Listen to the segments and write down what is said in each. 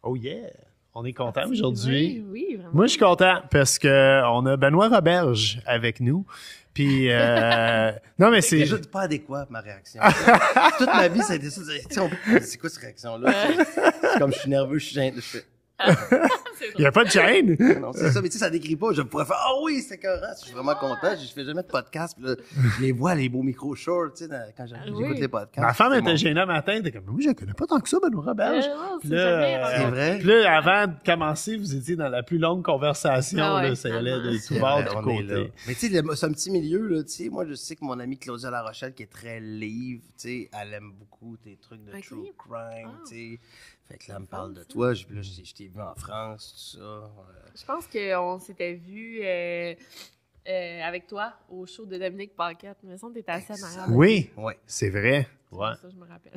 Oh yeah! On est content aujourd'hui. Oui, vraiment. Moi, je suis content parce que on a Benoît Roberge avec nous. Puis, non, mais c'est... C'est pas adéquat, ma réaction. Toute ma vie, ça a été ça. C'est quoi cette réaction-là? C'est comme je suis nerveux, je suis gêné. Je fais... Il n'y a pas de chaîne. Non, c'est ça, mais tu sais, ça décrit pas. Je pourrais faire, ah oui, c'est correct. Je suis vraiment content. Je fais jamais de podcast. Puis là, je les vois, les beaux micros shorts, tu sais, quand j'écoute les podcasts. Ma femme était gênée à matin. Elle était comme, oui, je ne connais pas tant que ça, Benoît Roberge. Non, Puis c'est là, C'est vrai. Puis là, avant de commencer, vous étiez dans la plus longue conversation. Ah ouais, là, ça allait de tout C'est bord, vrai, du on est là. côté. Mais tu sais, c'est un petit milieu, là, tu sais. Moi, je sais que mon amie Claudia La Rochelle, qui est très livre, tu sais, elle aime beaucoup tes trucs de true crime, tu sais. Fait que là, elle me parle de toi. Puis là, je t'ai vu en France, tout ça. Je pense qu'on s'était vu avec toi au show de Dominique Paquette. Mais ça, t'étais assez malade. Oui, Ouais. c'est vrai. Ouais. Ça, je me rappelle.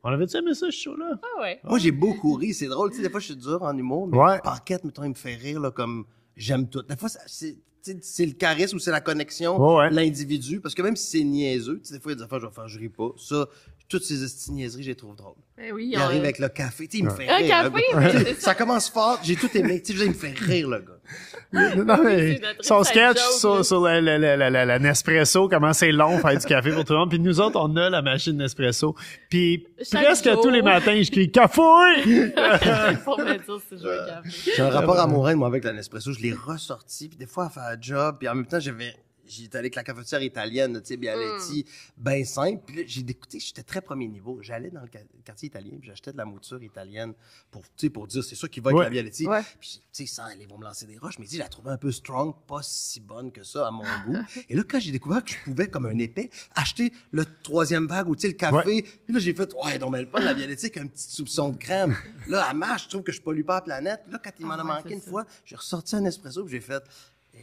On avait-tu aimé ça, ce show-là? Ah ouais. Moi, j'ai beaucoup ri. C'est drôle. Tu sais, des fois, je suis dur en humour, mais Ouais. Paquette, mettons, il me fait rire, là, comme j'aime tout. Des fois, c'est le charisme ou c'est la connexion, Ouais. l'individu. Parce que même si c'est niaiseux, tu sais, des fois, il y a des affaires, je vais faire, je ris pas. Ça, toutes ces niaiseries, je les trouve drôles. Ben oui, Il arrive avec le café. Tu sais, il me fait Un rire. café, le gars. mais Tu sais, c'est ça commence fort. J'ai tout aimé. Tu sais, il me fait rire, le gars. Non, mais c'est notre son inside sketch joke, sur la Nespresso, comment c'est long faire du café pour tout le monde. Puis nous autres, on a la machine Nespresso. Puis Chaque presque jour. tous les matins, je crie « Café! » Pour me dire si je veux un café. J'ai un rapport amoureux, moi, avec la Nespresso. Je l'ai ressorti. Puis des fois, à faire un job. Puis en même temps, j'étais allé avec la cafetière italienne, tu sais, Bialetti, ben simple. Puis là, écouté, j'étais très premier niveau. J'allais dans le quartier italien, puis j'achetais de la mouture italienne pour dire, c'est ça qui va avec la Bialetti. Ouais. Puis, tu sais, sans aller, ils vont me lancer des roches. Mais je la trouvais un peu strong, pas si bonne que ça, à mon goût. Et là, quand j'ai découvert que je pouvais, comme un épais, acheter le troisième vague ou, tu sais, le café, puis là, j'ai fait, ouais, donc, mais pas de la Bialetti avec un petit soupçon de crème. Là, à marche, je trouve que je pollue pas la planète. Là, quand il m'en a manqué une fois, j'ai ressorti un espresso, puis j'ai fait,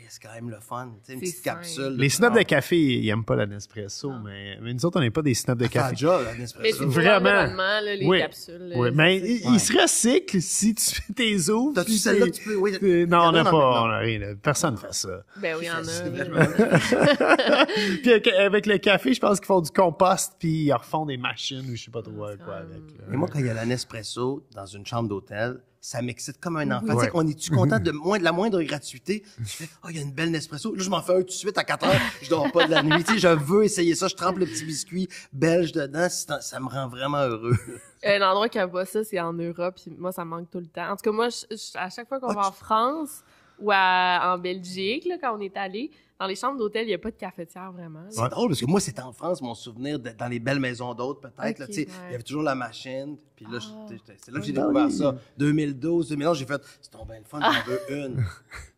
c'est quand même le fun, tu sais, une petite capsule. Les snobs de café, ils aiment pas la Nespresso, mais nous autres, on n'est pas des snobs de café. Déjà, la Mais Nespresso. c'est Vraiment. là, les Oui. capsules. Oui, mais il se recycle si tu fais tes ouvres. T'as-tu puis celle-là c'est- que tu peux... Oui, Non, on n'a non, pas, non. on a rien. Personne ne fait ça. Ben oui, il y en C'est vrai, a. Puis avec le café, je pense qu'ils font du compost, puis ils refont des machines ou je sais pas trop quoi avec. là. Mais moi, quand il y a la Nespresso dans une chambre d'hôtel, ça m'excite comme un enfant. Ouais. Tu sais, on est-tu content de la moindre gratuité? Je fais, il y a une belle Nespresso. Là, je m'en fais un tout de suite à 4 heures. Je dors pas de la nuit. Tu sais, je veux essayer ça. Je trempe le petit biscuit belge dedans. Ça me rend vraiment heureux. Un endroit qui a pas ça, c'est en Europe. Puis moi, ça me manque tout le temps. En tout cas, moi, à chaque fois qu'on va en France ou en Belgique, là, quand on est allé, dans les chambres d'hôtel, il n'y a pas de cafetière vraiment. là. C'est drôle parce que moi, c'était en France, mon souvenir, dans les belles maisons d'hôtes, peut-être. Là, Ok, tu sais, ouais. il y avait toujours la machine. Puis là, c'est là que j'ai Ah découvert oui. ça. 2012, 2011, j'ai fait, c'est ton bien le fun, j'en veux une.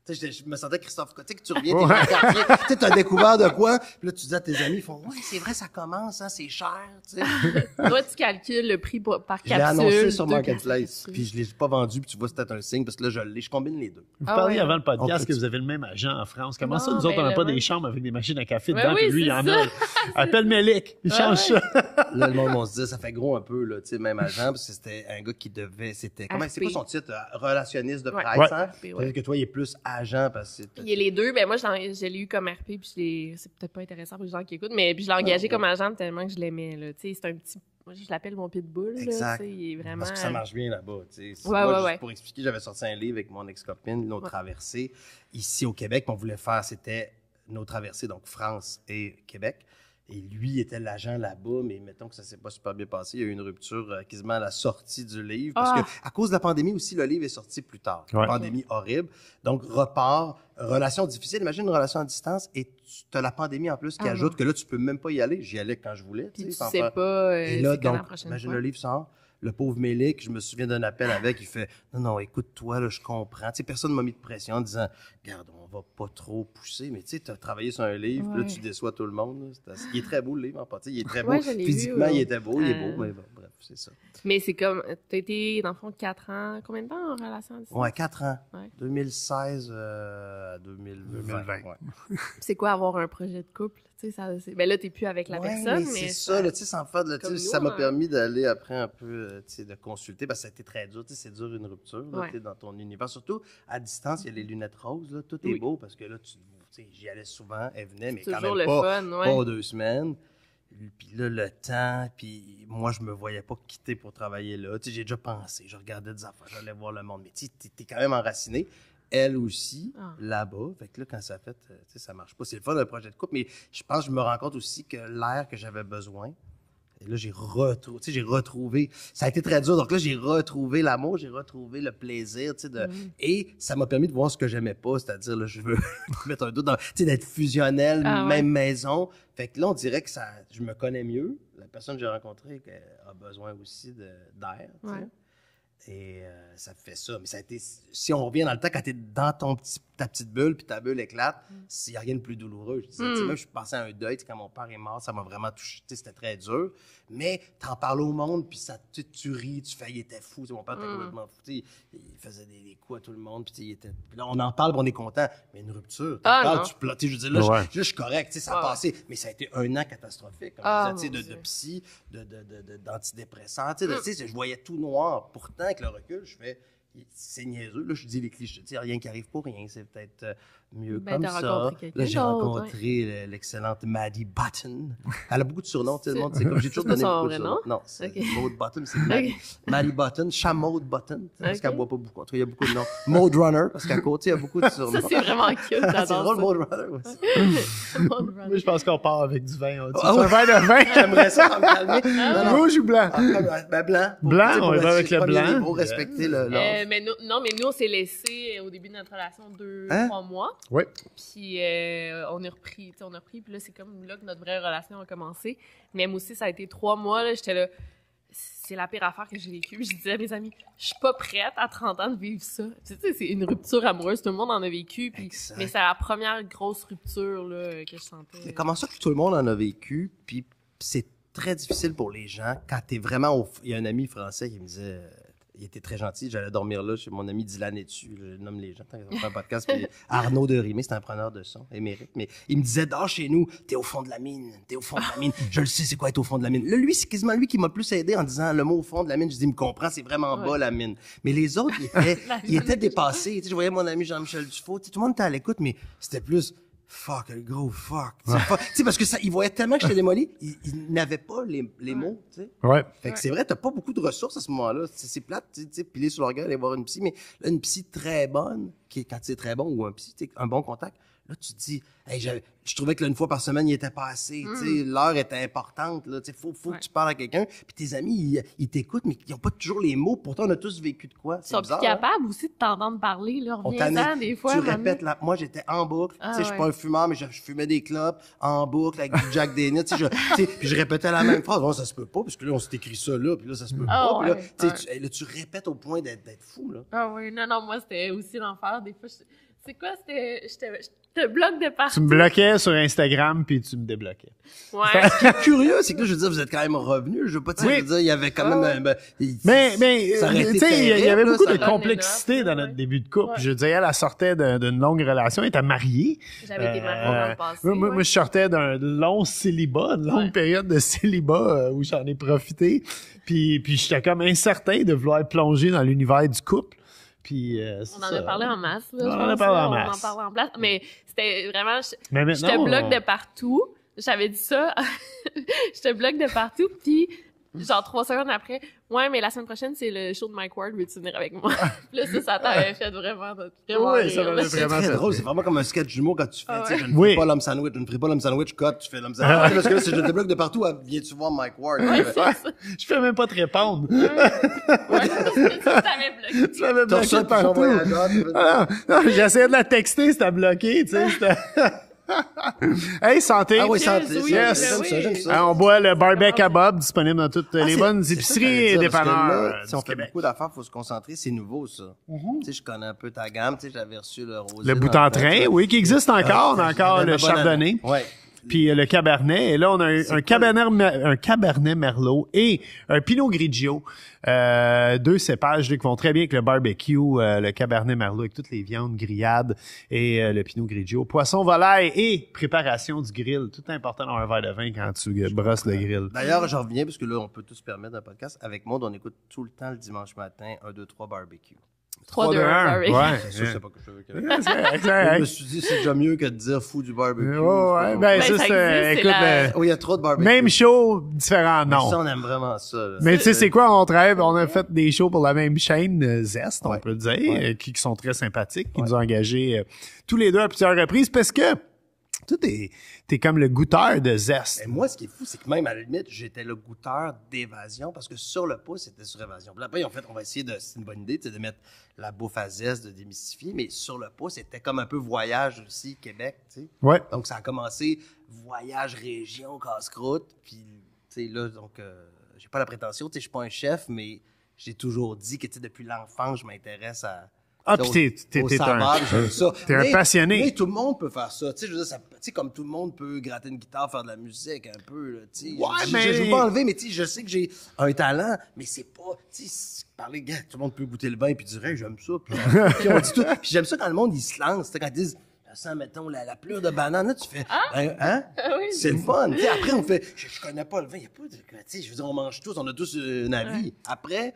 Tu sais, je me sentais Christophe Côté, que tu reviens, t'es dans le quartier, tu sais, t'as découvert de quoi, puis là, tu dis à tes amis, ils font, ouais, c'est vrai, ça commence, hein, c'est cher, tu sais. Toi, tu calcules le prix par Je l'ai capsule. annoncé sur 2 Marketplace, capsules. puis je l'ai pas vendu, puis tu vois, c'était un signe, parce que là, je combine les deux. Vous Ah parliez ouais. avant le podcast On peut- que vous avez le même agent en France. Comment ça, Non, nous autres, ben, on n'a pas le des même. chambres avec des machines à café Ben dedans, oui, puis lui, il y c'est en ça. a. Appelle Melik, il change ça. Là, le monde, on se dit, ça fait gros un peu, là, tu sais, même agent, parce que c'était un gars qui c'est RP. quoi son titre? Relationniste de Ouais. presse, Ouais. hein? RP, ouais. Peut-être que toi, il est plus agent, parce que Il y a les deux. Ben moi, je l'ai eu comme RP, puis c'est peut-être pas intéressant pour les gens qui écoutent, mais puis je l'ai engagé comme agent tellement que je l'aimais, là. Tu sais, c'est un petit... Moi, je l'appelle mon pitbull, là. Exact. Tu sais, il est vraiment... Parce que ça marche bien là-bas, tu sais. Ouais, Moi, ouais, juste ouais. pour expliquer, j'avais sorti un livre avec mon ex-copine, Nos traversées, ici au Québec, puis on voulait faire, c'était Nos traversées, donc France et Québec. Et lui était l'agent là-bas, mais mettons que ça s'est pas super bien passé. Il y a eu une rupture quasiment à la sortie du livre. Parce que à cause de la pandémie aussi, le livre est sorti plus tard. Ouais. Pandémie horrible. Donc, repart, relation difficile. Imagine une relation à distance et tu as la pandémie en plus qui ajoute que là, tu peux même pas y aller. J'y allais quand je voulais. Puis tu sans sais faire- pas Et là, c'est quand la donc, prochaine imagine fois. le livre sort. Le pauvre Mélic, je me souviens d'un appel avec, il fait « Non, écoute-toi, là, je comprends. » Tu sais, personne m'a mis de pression en disant « Regarde, on va pas trop pousser. » Mais tu sais, tu as travaillé sur un livre, puis là, tu déçois tout le monde. Là. Il est très beau, le livre, en fait. Il est très beau. Ouais, je l'ai Physiquement, vu, il était beau, il est beau, ouais. mais bon, bref, c'est ça. Mais c'est comme... T'as été, dans le fond, 4 ans... Combien de temps en relation à distance? Ouais, 4 ans. Ouais. 2016 à 2020. 2020. Ouais. C'est quoi avoir un projet de couple? Tu sais, ben là, t'es plus avec la Ouais, personne, mais mais... c'est ça, là, tu sais, sans faire de... tu sais, Comme ça nous, m'a hein. permis d'aller après un peu, tu sais, de consulter, parce que ça a été très dur, tu sais, c'est dur une rupture, là, Ouais. tu sais, dans ton univers. Surtout, à distance, il y a les lunettes roses, là, tout Oui. est beau, parce que là, tu sais, j'y allais souvent, elle venait, mais C'est quand toujours même le pas, fun, ouais. pas 2 semaines. Puis là, le temps, puis moi, je me voyais pas quitter pour travailler là. Tu sais, j'ai déjà pensé, je regardais des affaires, j'allais voir le monde. Mais tu sais, t'es quand même enraciné. Elle aussi, là-bas. Fait que là, quand ça fait, tu sais, ça marche pas. C'est le fun d'un projet de couple, mais je pense que je me rends compte aussi que l'air que j'avais besoin, et là, j'ai retrouvé, ça a été très dur. Donc là, j'ai retrouvé l'amour, j'ai retrouvé le plaisir, tu sais, et ça m'a permis de voir ce que j'aimais pas, c'est-à-dire, là, je veux mettre un doute dans, tu sais, d'être fusionnel, même maison. Fait que là, on dirait que je me connais mieux. La personne que j'ai rencontrée a besoin aussi d'air, tu sais. Et ça fait ça. Mais ça a été, si on revient dans le temps, quand t'es dans ta petite bulle, puis ta bulle éclate, il n'y a rien de plus douloureux. Je disais, même, je suis passé à un deuil, quand mon père est mort, ça m'a vraiment touché. C'était très dur. Mais t'en parles au monde, puis ça, tu ris, tu fais, il était fou. Mon père était complètement fou. Il faisait des coups à tout le monde, puis là, on en parle, puis on est content. Mais une rupture, tu plates. Je veux dire, là, je suis correct, ça a passé. Mais ça a été un an catastrophique, comme je disais, de psy, d'antidépresseurs. Je voyais tout noir. Pourtant, avec le recul, je fais, c'est niaiseux. Là, je dis les clichés. Tu sais, rien qui arrive pour rien. C'est peut-être mieux comme ça. Là, j'ai rencontré l'excellente Maddie Button. Elle a beaucoup de surnoms. Tu sais, le monde, c'est comme j'ai toujours donné beaucoup de surnoms. Non, c'est Maud Button, c'est Maddie Button. Maud Button, parce qu'elle boit pas beaucoup. En tout cas, il y a beaucoup de noms. Maud Runner, parce qu'à côté, il y a beaucoup de surnoms. Ça, c'est vraiment cute. C'est drôle, Maud Runner aussi. Moi, je pense qu'on part avec du vin. Un verre de vin. J'aimerais ça pour me calmer. Rouge ou blanc? Blanc. Blanc, on va avec le blanc. Pour respecter le... mais nous, on s'est laissé au début de notre relation 2-3 mois. Oui. Puis on a repris, puis là, c'est comme là que notre vraie relation a commencé. Même aussi, ça a été 3 mois, là, j'étais là, c'est la pire affaire que j'ai vécue. Puis je disais à mes amis, je suis pas prête à 30 ans de vivre ça. Tu sais, c'est une rupture amoureuse, tout le monde en a vécu, puis, mais c'est la première grosse rupture là, que je sentais. Mais comment ça que tout le monde en a vécu, puis c'est très difficile pour les gens quand t'es vraiment... Il y a un ami français qui me disait... Il était très gentil. J'allais dormir là chez mon ami Dylan Etu. Je nomme les gens tant qu'ils ont fait un podcast. Puis Arnaud de Rimé, c'est un preneur de son, émérite. Mais il me disait, dors chez nous, t'es au fond de la mine. T'es au fond de la mine. Je le sais, c'est quoi être au fond de la mine. Là, lui, c'est quasiment lui qui m'a plus aidé en disant le mot au fond de la mine. Je dis, il me comprend, c'est vraiment bas la mine. Mais les autres, ils étaient dépassés. Tu sais, je voyais mon ami Jean-Michel Dufault. Tu sais, tout le monde était à l'écoute, mais c'était plus... Fuck, le gros fuck. Tu sais, parce que ça, il voyait tellement que j'étais démoli, il n'avait pas les mots, tu sais. Ouais. Fait que c'est vrai, t'as pas beaucoup de ressources à ce moment-là. C'est plate, tu sais, piler sur l'orgueil, aller voir une psy, mais là, une psy très bonne, quand c'est très bon, ou un psy, un bon contact, là, tu te dis, hey, je trouvais que là, une fois par semaine, il était pas assez, tu sais, l'heure était importante, là, tu sais, faut que tu parles à quelqu'un, puis tes amis, ils t'écoutent, mais ils ont pas toujours les mots, pourtant, on a tous vécu de quoi, c'est bizarre. Ils sont plus capables aussi de t'entendre parler, là, reviens-en des fois. Tu répètes, moi, j'étais en boucle, tu sais, je suis pas un fumeur, mais je fumais des clopes, en boucle, avec du Jack Daniels, tu sais, puis je répétais la même phrase, ça se peut pas, parce que là, on s'est écrit ça là, puis là, ça se peut pas, puis là, tu répètes au point d'être fou, là. Ah oui, non, moi, c'était aussi l'enfer, des fois, c'est quoi, je te bloque de partout. Tu me bloquais sur Instagram, puis tu me débloquais. Ouais. Ce qui est curieux, c'est que là, je veux dire, vous êtes quand même revenus. Je veux pas dire, je veux dire, il y avait quand même mais tu sais, il y avait beaucoup de ça complexité dans notre début de couple. Je veux dire, elle sortait d'une longue relation, elle était mariée. J'avais été mariée dans le passé. Moi, je sortais d'un long célibat, une longue période de célibat où j'en ai profité. Puis j'étais comme incertain de vouloir plonger dans l'univers du couple. Puis, on en a parlé en masse. Là, on en a parlé en masse. On en parlait en place. Mais c'était vraiment... Mais je te bloque de partout. J'avais dit ça. Je te bloque de partout. Puis, genre 3 secondes après, ouais, mais la semaine prochaine, c'est le show de Mike Ward. Veux-tu venir avec moi? Puis là, ça t'avait fait vraiment oui, ça m'avait vraiment fait drôle. C'est vraiment comme un sketch d'humour quand tu fais, tu sais, je ne ferai pas l'homme sandwich, je ne ferai pas l'homme sandwich, cut, tu fais l'homme sandwich. Parce que là, si je te bloque de partout, viens-tu voir Mike Ward? Je fais même pas te répondre. Ouais, tu t'avais bloqué. Tu m'avais bloqué partout. Non, j'essayais de la texter, c'était bloqué, tu sais. Hey, santé! Ah oui, santé. Yes. J'aime ça. On boit le barbecue à Bob, disponible dans toutes les bonnes épiceries et dépanneurs. Si on fait beaucoup d'affaires, il faut se concentrer. C'est nouveau, ça. Tu sais, je connais un peu ta gamme. Tu sais, j'avais reçu le rosé. Le bout en train, oui, qui existe encore. On a encore le chardonnay. Ouais. Puis le cabernet. Et là, on a un cabernet merlot et un pinot grigio. 2 cépages qui vont très bien avec le barbecue, le cabernet merlot avec toutes les viandes grillades et le pinot grigio. Poisson, volaille et préparation du grill. Tout important dans un verre de vin quand tu brosses le grill. D'ailleurs, j'en reviens parce que là, on peut tous se permettre un podcast. Avec Maud, on écoute tout le temps le dimanche matin 1, 2, 3 barbecue. 3, 2, 1, barbecue. Ouais. C'est sûr, c'est pas que je veux que... Exact. Je me suis dit, c'est déjà mieux que de dire fou du barbecue. Ouais, ben, ça, ça c'est, existe, écoute, c'est Oh, il y a trop de barbecue. même show, différent Ça, nom. on aime vraiment ça. Là. Mais tu sais, c'est quoi, on a fait des shows pour la même chaîne, Zest, on Ouais. peut le dire, Ouais. qui sont très sympathiques, qui Ouais. nous ont engagés tous les deux à plusieurs reprises, parce que toi, t'es comme le goûteur de Zest. Mais moi, ce qui est fou, c'est que même à la limite, j'étais le goûteur d'évasion parce que sur le pouce, c'était sur évasion. Puis après, en fait, on va essayer de, c'est une bonne idée, tu sais, de mettre la bouffe à Zest, de démystifier, mais sur le pouce, c'était comme un peu voyage aussi, Québec, tu sais. Ouais. Donc, ça a commencé voyage région, casse-croûte, puis, tu sais, là, donc, j'ai pas la prétention, tu sais, je suis pas un chef, mais j'ai toujours dit que, tu sais, depuis l'enfance, je m'intéresse à... Ah, puis t'es au un saveur, j'aime ça. t'es un passionné. Mais tout le monde peut faire ça. Tu sais, je veux dire, tu sais, comme tout le monde peut gratter une guitare, faire de la musique un peu, là, tu sais. Ouais, mais- Je veux pas enlever, mais tu sais, je sais que j'ai un talent, mais c'est pas, tu sais, parler, gars, tout le monde peut goûter le vin puis dire, hey, j'aime ça. Puis on dit tout. Puis j'aime ça quand le monde, il se lance. Tu sais, quand ils disent, ça sent, mettons, la pleure de banane, là, tu fais, hein? Oui. C'est le fun. Tu sais, après, on fait, je connais pas le vin, il y a pas de, tu sais, je veux dire, on mange tous, on a tous un avis. Après,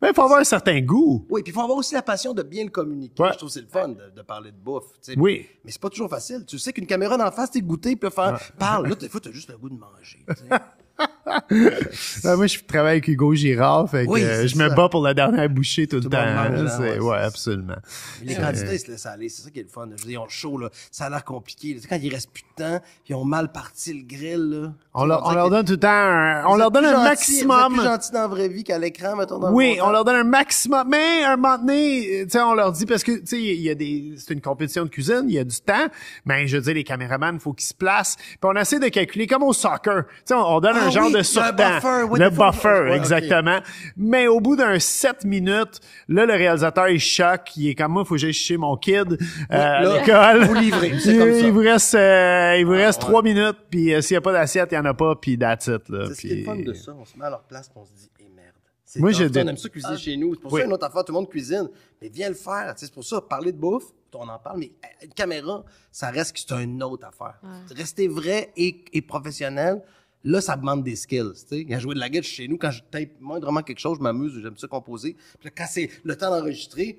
Mais il faut avoir un certain goût. oui, puis il faut avoir aussi la passion de bien le communiquer. Ouais. Je trouve que c'est le fun de parler de bouffe. Tu sais. Oui. Mais c'est pas toujours facile. Tu sais qu'une caméra d'en face, t'es goûté, puis faire parle. Là, des fois, t'as juste le goût de manger. Tu sais. Moi, je travaille avec Hugo Girard, fait que Oui, c'est je me ça. bas pour la dernière bouchée tout le Tout temps. le monde mange, hein, là, c'est, ouais, ouais, c'est absolument. Mais les candidats, ils se laissent aller. C'est ça qui est le fun. Je veux dire, ils ont chaud, là. Ça a l'air compliqué. Tu sais, quand il reste plus de temps, puis ils ont mal parti le grill, là. On leur donne tout le temps on leur donne un maximum. Vous êtes plus gentil dans la vraie vie qu'à l'écran, mettons, dans Oui, le on leur donne un maximum, mais un moment donné, tu sais, on leur dit, parce que, tu sais, il y a c'est une compétition de cuisine, il y a du temps, mais je veux dire, les caméramans, il faut qu'ils se placent, puis on essaie de calculer, comme au soccer, tu sais, on donne un genre oui, de le surtemps. buffer, oui, Le des fois, buffer, ouais, exactement. Mais au bout d'un 7 minutes, là, le réalisateur, il choque, il est comme moi, faut que j'aille chercher mon kid, à là, l'école. vous livrez, c'est comme ça. Il vous reste 3 minutes, puis s'il y a pas d'assiette, il y en a pas, puis that's it, là. C'est ce qui est le Puis- fun de ça. On se met à leur place, puis on se dit, eh merde. C'est Moi, tough. je Tu sais, dé- on aime ça cuisiner chez nous. C'est pour Oui. ça, une autre affaire, tout le monde cuisine. Mais viens le faire. Tu sais, c'est pour ça, parler de bouffe, on en parle, mais une caméra, ça reste que c'est une autre affaire. Rester vrai et professionnel, là, ça demande des skills. Tu sais, quand je joue de la guitare chez nous, quand je tape moindrement quelque chose, je m'amuse, j'aime ça composer. Puis là, quand c'est le temps d'enregistrer,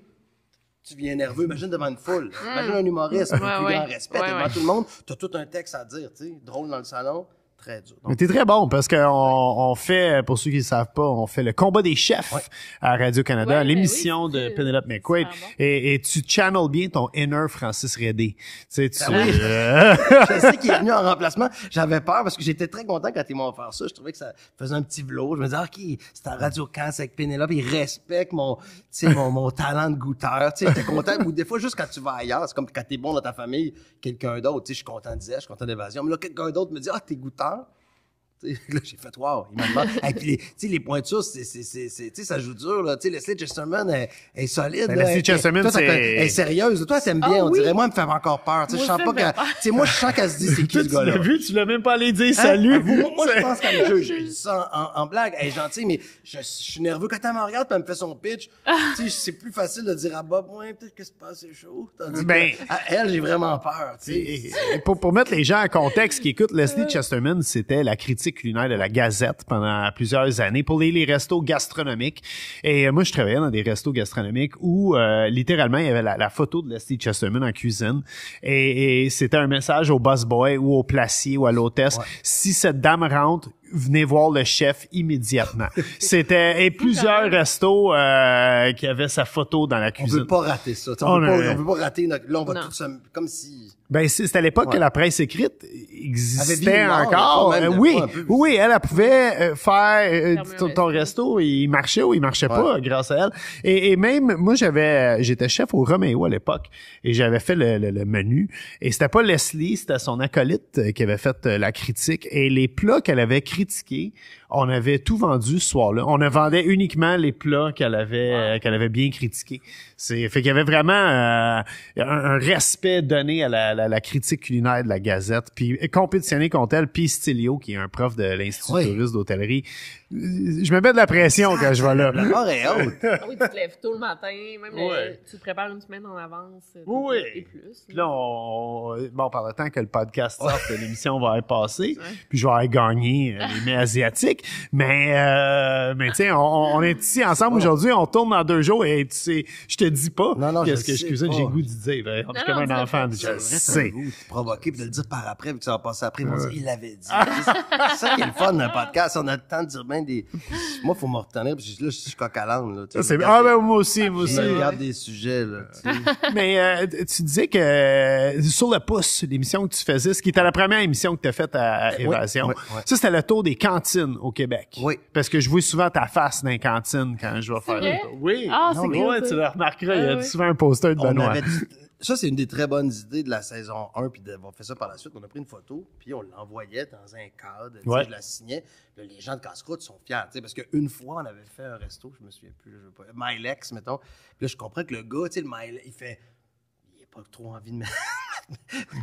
tu viens nerveux. Imagine devant une foule. Imagine un humoriste, avec le plus Ouais, grand ouais. respect, Ouais, devant ouais. tout le monde. T'as tout un texte à dire, tu sais. Drôle dans le salon, très dur. Donc, Mais t'es très bon parce on fait, pour ceux qui ne savent pas, on fait le combat des chefs à Radio-Canada, Ouais, l'émission ben oui, de c'est Penelope McQuaid. super bon. Et tu channels bien ton inner Francis Redé. Tu sais, tu, oui. Je sais qu'il est venu en remplacement. J'avais peur parce que j'étais très content quand ils m'ont offert ça. Je trouvais que ça faisait un petit vlog. Je me disais, OK, c'est à Radio-Can, c'est avec Pénélope. Ils respectent mon talent de goûteur. Tu sais, j'étais content. Ou des fois, juste quand tu vas ailleurs, c'est comme quand t'es bon dans ta famille, quelqu'un d'autre. Tu sais, je suis content de Zest, je suis content d'évasion. Mais là, quelqu'un d'autre me dit, ah, t'es goûteur. Tu sais, là, j'ai fait, wow, il m'a demandé. Et puis, tu sais, les pointures, tu sais, ça joue dur, là. Tu sais, Leslie Chesterman est solide, Ben, là. Leslie Chesterman, Toi, c'est- elle est sérieuse. Toi, t'aimes bien, Ah on oui. dirait. Moi, elle me fait encore peur. Tu sais, je Moi, sens ça pas me fait qu'elle, peur. tu sais, moi, je sens qu'elle se dit, c'est qui Toi, ce tu gars-là? l'as vu, tu l'as même pas allé dire Hein? salut. Moi, je pense qu'elle me juge. Je dis ça en blague. Elle est gentille, mais je suis nerveux. Quand elle me regarde et elle me fait son pitch, tu sais, c'est plus facile de dire à Bob, ouais, peut-être que c'est pas assez chaud. Tandis Ben- que, à elle, j'ai vraiment peur, tu sais. Et pour mettre les gens en contexte qui écoutent, Leslie Chesterman, c'était la critique culinaire de la Gazette pendant plusieurs années pour les restos gastronomiques. Et moi, je travaillais dans des restos gastronomiques où littéralement, il y avait la photo de Leslie Chesterman en cuisine. Et c'était un message au busboy ou au placier ou à l'hôtesse. Ouais. Si cette dame rentre, venez voir le chef immédiatement. C'était et plusieurs restos qui avaient sa photo dans la On cuisine. veut pas rater ça. Tu sais, On on a- veut pas rater notre, là, on va Non. tout se, comme si, Ben, c'est à l'époque que Ouais. la presse écrite Avait existait bien mort, encore. des fois, même, Oui, des fois, un peu. oui, elle pouvait faire Fermer un ton resto, il marchait ou il marchait Ouais. pas grâce à elle. Et même, moi, j'étais chef au Roméo à l'époque et j'avais fait le menu. Et c'était pas Leslie, c'était son acolyte qui avait fait la critique. Et les plats qu'elle avait critiqués, on avait tout vendu ce soir-là. On ne vendait uniquement les plats qu'elle avait bien critiqués. Fait qu'il y avait vraiment un respect donné à la critique culinaire de la Gazette, puis compétitionner contre elle, puis Stilio, qui est un prof de l'Institut Oui. touriste d'hôtellerie. Je me mets de la pression quand je vais là. la mort est haute. Ah oui, tu te lèves tôt le matin, même Ouais. tu te prépares une semaine en avance. Oui. Et plus. Puis là, bon, par le temps que le podcast sorte, l'émission va être passée, Ouais. puis je vais avoir gagné les mets asiatiques. Mais tu sais, on est ici ensemble aujourd'hui, on tourne dans 2 jours et tu sais, je te dis pas Non, qu'est-ce que je je sais cuisine, pas. j'ai le goût d'y dire. On est Non, comme non, un c'est enfant, pas- je le C'est sais. provoquer puis de le dire par après, vu que ça va passer après, ils vont dire, il l'avait dit. C'est ça qui est le fun d'un podcast. On a le temps de dire bien des. Moi, faut me retenir, parce que là, je suis coq à l'âne, là. Ça, c'est... Ah ben moi aussi. Je Ouais. regarde des sujets, là. tu sais. Mais tu disais que sur le pouce, l'émission que tu faisais, ce qui était la première émission que tu as faite à Évasion, oui. ça c'était le tour des cantines au Québec. Oui. Parce que je vois souvent ta face dans les cantines quand je vais faire vrai? le tour. Oui. Ah, Non, c'est mais cool, Ouais, ça. tu le remarqueras, il y a ouais. souvent un poster de On Benoît. avait ça, c'est une des très bonnes idées de la saison 1, puis d'avoir fait ça par la suite. On a pris une photo, puis on l'envoyait dans un cadre. Tu sais, Ouais. je la signais. Là, les gens de Casse-Croûte sont fiers, tu sais, parce qu'une fois, on avait fait un resto, je me souviens plus, je veux pas, Milex, mettons. Puis là, je comprends que le gars, tu sais, le Milex, il a pas trop envie de mettre.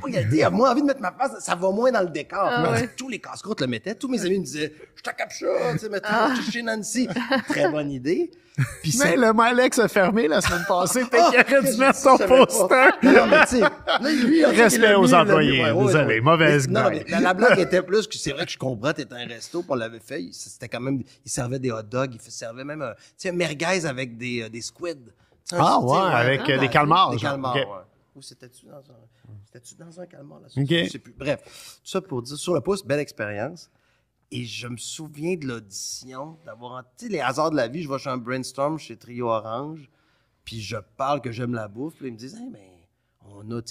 Il a moins envie de mettre ma face, ça va moins dans le décor. Ah, Puis, ouais. tous les casse-croûtes le mettaient. Tous mes amis me disaient, je t'accape ça, tu sais, mettons, je suis chez Nancy. Très bonne idée. Puis Mais le Milex a fermé la semaine passée, peut-être Ah, qu'il aurait dû je mettre son savais pas. poster. Non, mais tu sais, là, lui, on sait Respect qu'il l'a aux mis, il l'a employés, mis. désolé, mauvaise Non, blague. mais la blague était plus que c'est vrai que je comprends, t'étais un resto, puis on l'avait fait, c'était quand même, il servait des hot dogs, il servait même tu sais, un merguez avec des squids. Tu sais, Ah, tu sais, ouais, avec, des calmars, Des genre, calmars, ok. ouais. Ou c'était-tu dans un calmar, là? Ok. Je sais plus. Bref, tout ça pour dire, sur le pouce, belle expérience. Et je me souviens de l'audition, d'avoir, tu sais, les hasards de la vie, je vais chez un brainstorm chez Trio Orange, puis je parle que j'aime la bouffe, puis ils me disent, hey, mais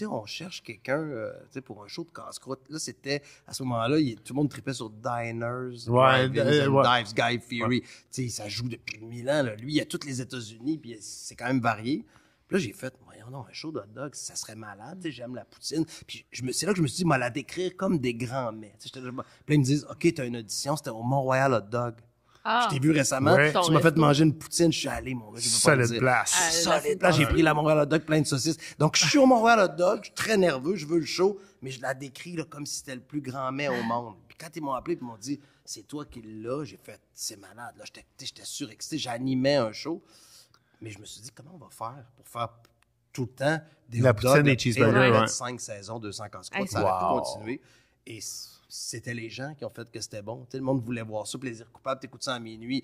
on cherche quelqu'un, tu sais, pour un show de casse-croûte. Là, c'était, à ce moment-là, tout le monde tripait sur Diners, Ouais, Drive-Ins and ouais. Dives, Guy Fieri. Tu sais, ça joue depuis 1000 ans, là. Lui, il y a tous les États-Unis, puis c'est quand même varié. Puis là, j'ai fait, voyons non, un show de hot dog, ça serait malade, tu sais, j'aime la poutine. Puis c'est là que je me suis dit, moi, la décrire comme des grands mets. Tu sais, puis là, ils me disent, OK, t'as une audition, c'était au Mont-Royal Hot Dog. Ah. Je t'ai vu récemment, Ouais. tu m'as fait manger une poutine, je suis allé, mon gars, je peux pas le Solide dire. place. Ah, Solide. Là, j'ai pris la Montréal Hot Dog plein de saucisses. Donc, je suis au Montréal Hot Dog, je suis très nerveux, je veux le show, mais je la décris là, comme si c'était le plus grand mets au monde. Puis quand ils m'ont appelé et m'ont dit, c'est toi qui l'as, j'ai fait, c'est malade. Là, j'étais surexcité, j'animais un show. Mais je me suis dit, comment on va faire pour faire tout le temps des La hot dogs, poutine et là? cheeseburger, Et on a ouais. fait 5 saisons, 200 casse-croûtes, Hey, ça aurait pu wow. continuer. Et c'était les gens qui ont fait que c'était bon. Tu sais, le monde voulait voir ça, plaisir coupable, t'écoutes ça à minuit.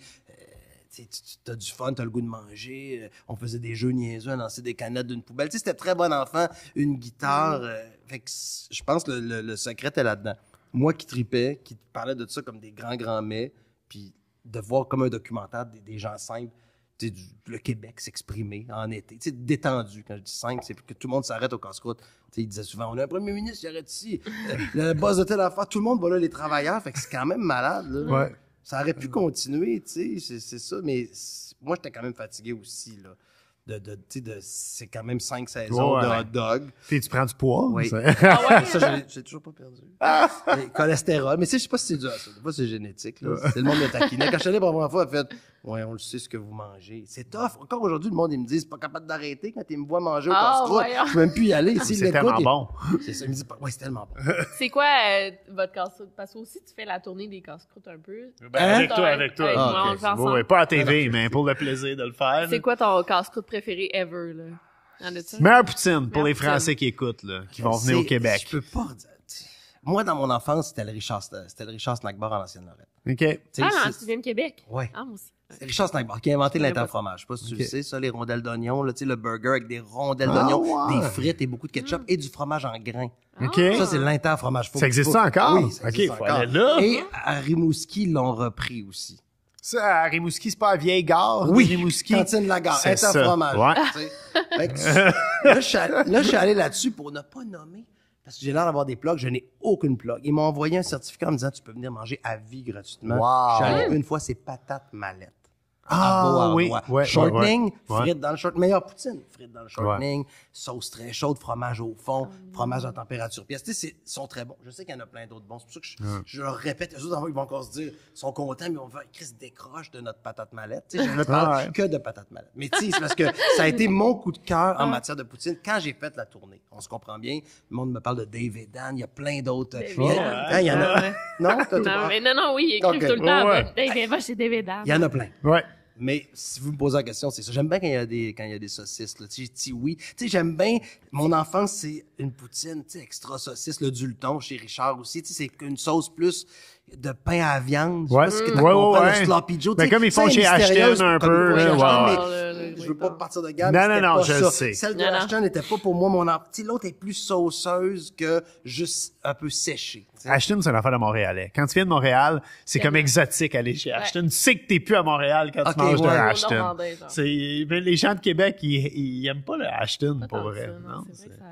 Tu as du fun, tu as le goût de manger. On faisait des jeux niaiseux, on lançait des canettes d'une poubelle. Tu sais, c'était très bon enfant, une guitare. Fait que je pense que le secret était là-dedans. Moi qui tripais, qui parlais de ça comme des grands mets, puis de voir comme un documentaire des gens simples, tu sais, le Québec s'exprimer en été. Tu sais, détendu. Quand je dis simple, c'est que tout le monde s'arrête au casse-croûte. Tu sais, il disait souvent, on a un premier ministre qui arrête ici. Le boss de telle affaire, tout le monde va là, les travailleurs. Fait que c'est quand même malade, là. Ouais. Ça aurait pu continuer, tu sais, c'est ça, mais moi, j'étais quand même fatigué aussi, là. C'est quand même 5 saisons Ouais. de hot dog. Puis tu prends du poids. Oui. c'est- Ah ouais? Ça, j'ai toujours pas perdu. Mais cholestérol, mais tu sais, je sais pas si c'est dû à ça. Des fois, c'est génétique, là. C'est le monde me taquinait. Quand je suis allé pour la première fois, elle a fait, ouais, on le sait ce que vous mangez. C'est tough. Encore aujourd'hui, le monde, il me dit, c'est pas capable d'arrêter quand ils me voient manger au Ah, casse-croûte. voyons. Je peux même plus y aller. S'ils C'est tellement l'écoutent, bon. C'est ça. Ils me disent, ouais, c'est tellement bon. C'est quoi votre casse-croûte? Parce que aussi, tu fais la tournée des casse-croûtes un peu. Ben, Toi, avec toi. avec Ah, moi, ok. on le fait ensemble. Ouais, pas à TV, mais pour le plaisir de le faire. C'est quoi ton casse-croûte préféré ever, là? Y'en a-tu un? Meilleure poutine pour Meilleure les poutine. Français qui écoutent, là, qui vont venir au Québec. Je peux pas dire. Moi, dans mon enfance, c'était le Richard Snack Bar en Ancienne-Lorraine. OK. Tu sais, Ah, non, c'est- tu viens de Québec? Ouais. Ah, moi aussi. C'est Richard Snack Bar qui a inventé Je connais pas l'interfromage. Je sais pas si tu Ok. le sais, ça, les rondelles d'oignon, là, tu sais, le burger avec des rondelles Ah, d'oignon, ouais. des frites et beaucoup de ketchup et du fromage en grains. OK. Ça, c'est l'interfromage. Ça existe encore? Oui, ça existe OK, faut encore. aller là. Et à Rimouski, ils l'ont repris aussi. Ça, à Rimouski, c'est pas la vieille gare de Oui, Rimouski. cantine de la gare, C'est ça. interfromage. Ouais. tu sais. Fait que là, je suis allé là-dessus pour ne pas nommer. Parce que j'ai l'air d'avoir des plugs, je n'ai aucune plug. Ils m'ont envoyé un certificat en me disant tu peux venir manger à vie gratuitement. Wow. Je suis allé une fois, c'est patates mallettes. Ah, À Beauharnois. oui. Ouais, Shortening, ouais, ouais. frites dans le short, meilleure poutine, frites dans le shortening, sauce très chaude, fromage au fond, fromage à température pièce. Tu sais, ils sont très bons. Je sais qu'il y en a plein d'autres bons. C'est pour ça que je leur répète. Les autres, ils vont encore se dire, ils sont contents, mais on va Chris décroche de notre patate mallette. Tu sais, je ne parle Ouais. que de patate mallette. Mais tu sais, c'est parce que ça a été mon coup de cœur en matière de poutine quand j'ai fait la tournée. On se comprend bien. Le monde me parle de Dave et Dan. Il y a plein d'autres. David Il y a- Dan. hein, il y en a. Ouais. Non, t'as- Non, mais non, oui, ils écrivent Ok. tout le temps. Ouais. David, va chez David Dan. il y en a plein. Ouais. Mais si vous me posez la question, c'est ça. J'aime bien quand il y a des saucisses. Là. Tu sais, oui. Tu sais, j'aime bien. Mon enfance, c'est une poutine, tu sais, extra saucisse, le Dulton chez Richard aussi. Tu sais, c'est une sauce plus de pain à viande. Je sais Ouais. pas ce que tu Ouais, comprends, ouais. le Sloppy Joe. Ben, tu sais, comme ils font ça, chez mystérieuse, Ashton un comme peu, ils font chez là, Ashton, ouais. mais je veux pas partir de gamme. Non, c'était non, pas je ça. le sais. Celle de Non, non. Ashton n'était pas pour moi mon tu sais, l'autre est plus sauceuse que juste un peu séchée. tu sais. Ashton, c'est une affaire de Montréalais. Quand tu viens de Montréal, c'est comme Tellement. exotique aller chez Ashton. Tu sais que t'es plus à Montréal quand Ok, tu manges ouais. d'un Au Ashton. Normandais, genre. Mais les gens de Québec, ils aiment pas le Ashton, Pas pour tant vrai. ça, non, Non, c'est vrai que ça...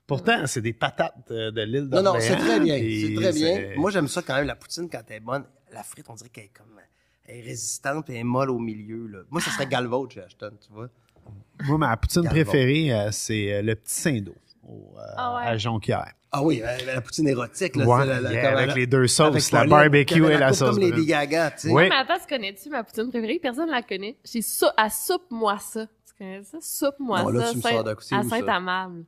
Pourtant, c'est des patates de l'île Non, d'Orléans. non, c'est très bien. puis C'est très bien. c'est- Moi, j'aime ça quand même, la poutine, quand elle est bonne. La frite, on dirait qu'elle est comme, elle est résistante et elle est molle au milieu, là. Moi, ça serait Galvaude chez Ashton, tu vois. Moi, ma poutine Galvaude. préférée, c'est le petit Saint-Do Ah ouais. à Jonquière. Ah oui, la poutine érotique, là. Ouais, c'est la- yeah, comme avec la- les deux sauces, avec la Pauline, barbecue qui avait et la coupe sauce comme Lady brune. Gaga, tu sais. Oui. Mais attends, tu connais-tu ma poutine préférée? Personne la connaît. À soupe-moi ça. Tu connais ça? Soupe-moi Non, là, ça. tu me sors d'un coup, c'est à où, ça? Saint-Amable.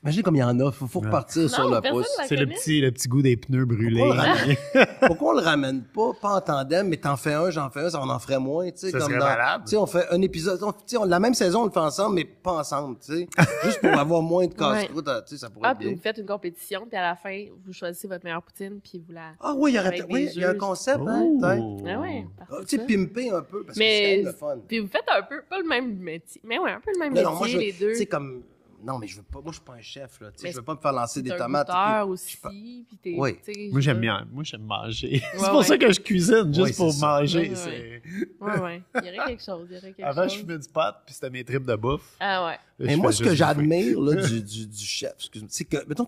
Imagine comme il y en a. Faut repartir sur Non, le personne pouce. la C'est le connaît? petit goût des pneus brûlés. Pourquoi on le ramène- Pourquoi on le ramène pas en tandem, mais t'en fais un, j'en fais un, ça on en ferait moins, tu sais. Ça comme serait dans, valable. tu sais, on fait un épisode, tu sais, la même saison, on le fait ensemble, mais pas ensemble, tu sais. Juste pour avoir moins de casse-croûte, tu sais, ça pourrait Ah, être puis bien. vous faites une compétition, puis à la fin, vous choisissez votre meilleure poutine, puis vous la... Ah oui, avec des il y a un juges. concept, hein, Oh. peut-être. Ah ouais, Ah, parfait, tu sais, ça. pimper un peu, parce que Mais- c'est le fun. Puis vous faites un peu, pas le même métier, mais ouais, un peu le même Non, non, moi, métier, les deux. tu sais, comme, non, mais je veux pas, moi, je suis pas un chef, là, tu sais, Mais je veux pas me faire lancer des T'es un tomates. goûteur puis- aussi, je sais pas. puis t'es... Oui. tu sais, Moi, je j'aime veux- bien. Moi, j'aime manger. c'est Ouais, pour ça ouais. que je cuisine, juste Oui, pour c'est ça. manger. Ouais, c'est- Ouais, ouais. Il y aurait quelque chose, Avant, je fumais du pot, puis c'était mes tripes de bouffe. Ah ouais. Là, Mais je moi, fais ce que juste bouffer. j'admire là, du chef, excuse-moi, c'est que, mettons,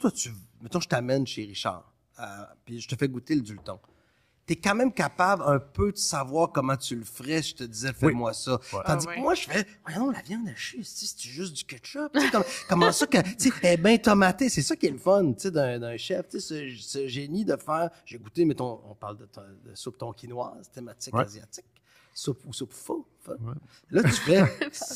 mettons, je t'amène chez Richard, puis je te fais goûter le dulton. T'es quand même capable un peu de savoir comment tu le ferais, je te disais, fais-moi ça. Ouais. Tandis Ah ouais. que moi, je fais, voyons, la viande hachée, c'est juste du ketchup. Tu sais, comment ça que, tu sais, elle est bien tomatée. C'est ça qui est le fun, tu sais, d'un chef, tu sais, ce génie de faire, j'ai goûté, mettons, on parle de soupe tonkinoise, thématique Ouais. asiatique. Soupe ou soupe faux. Là, tu fais,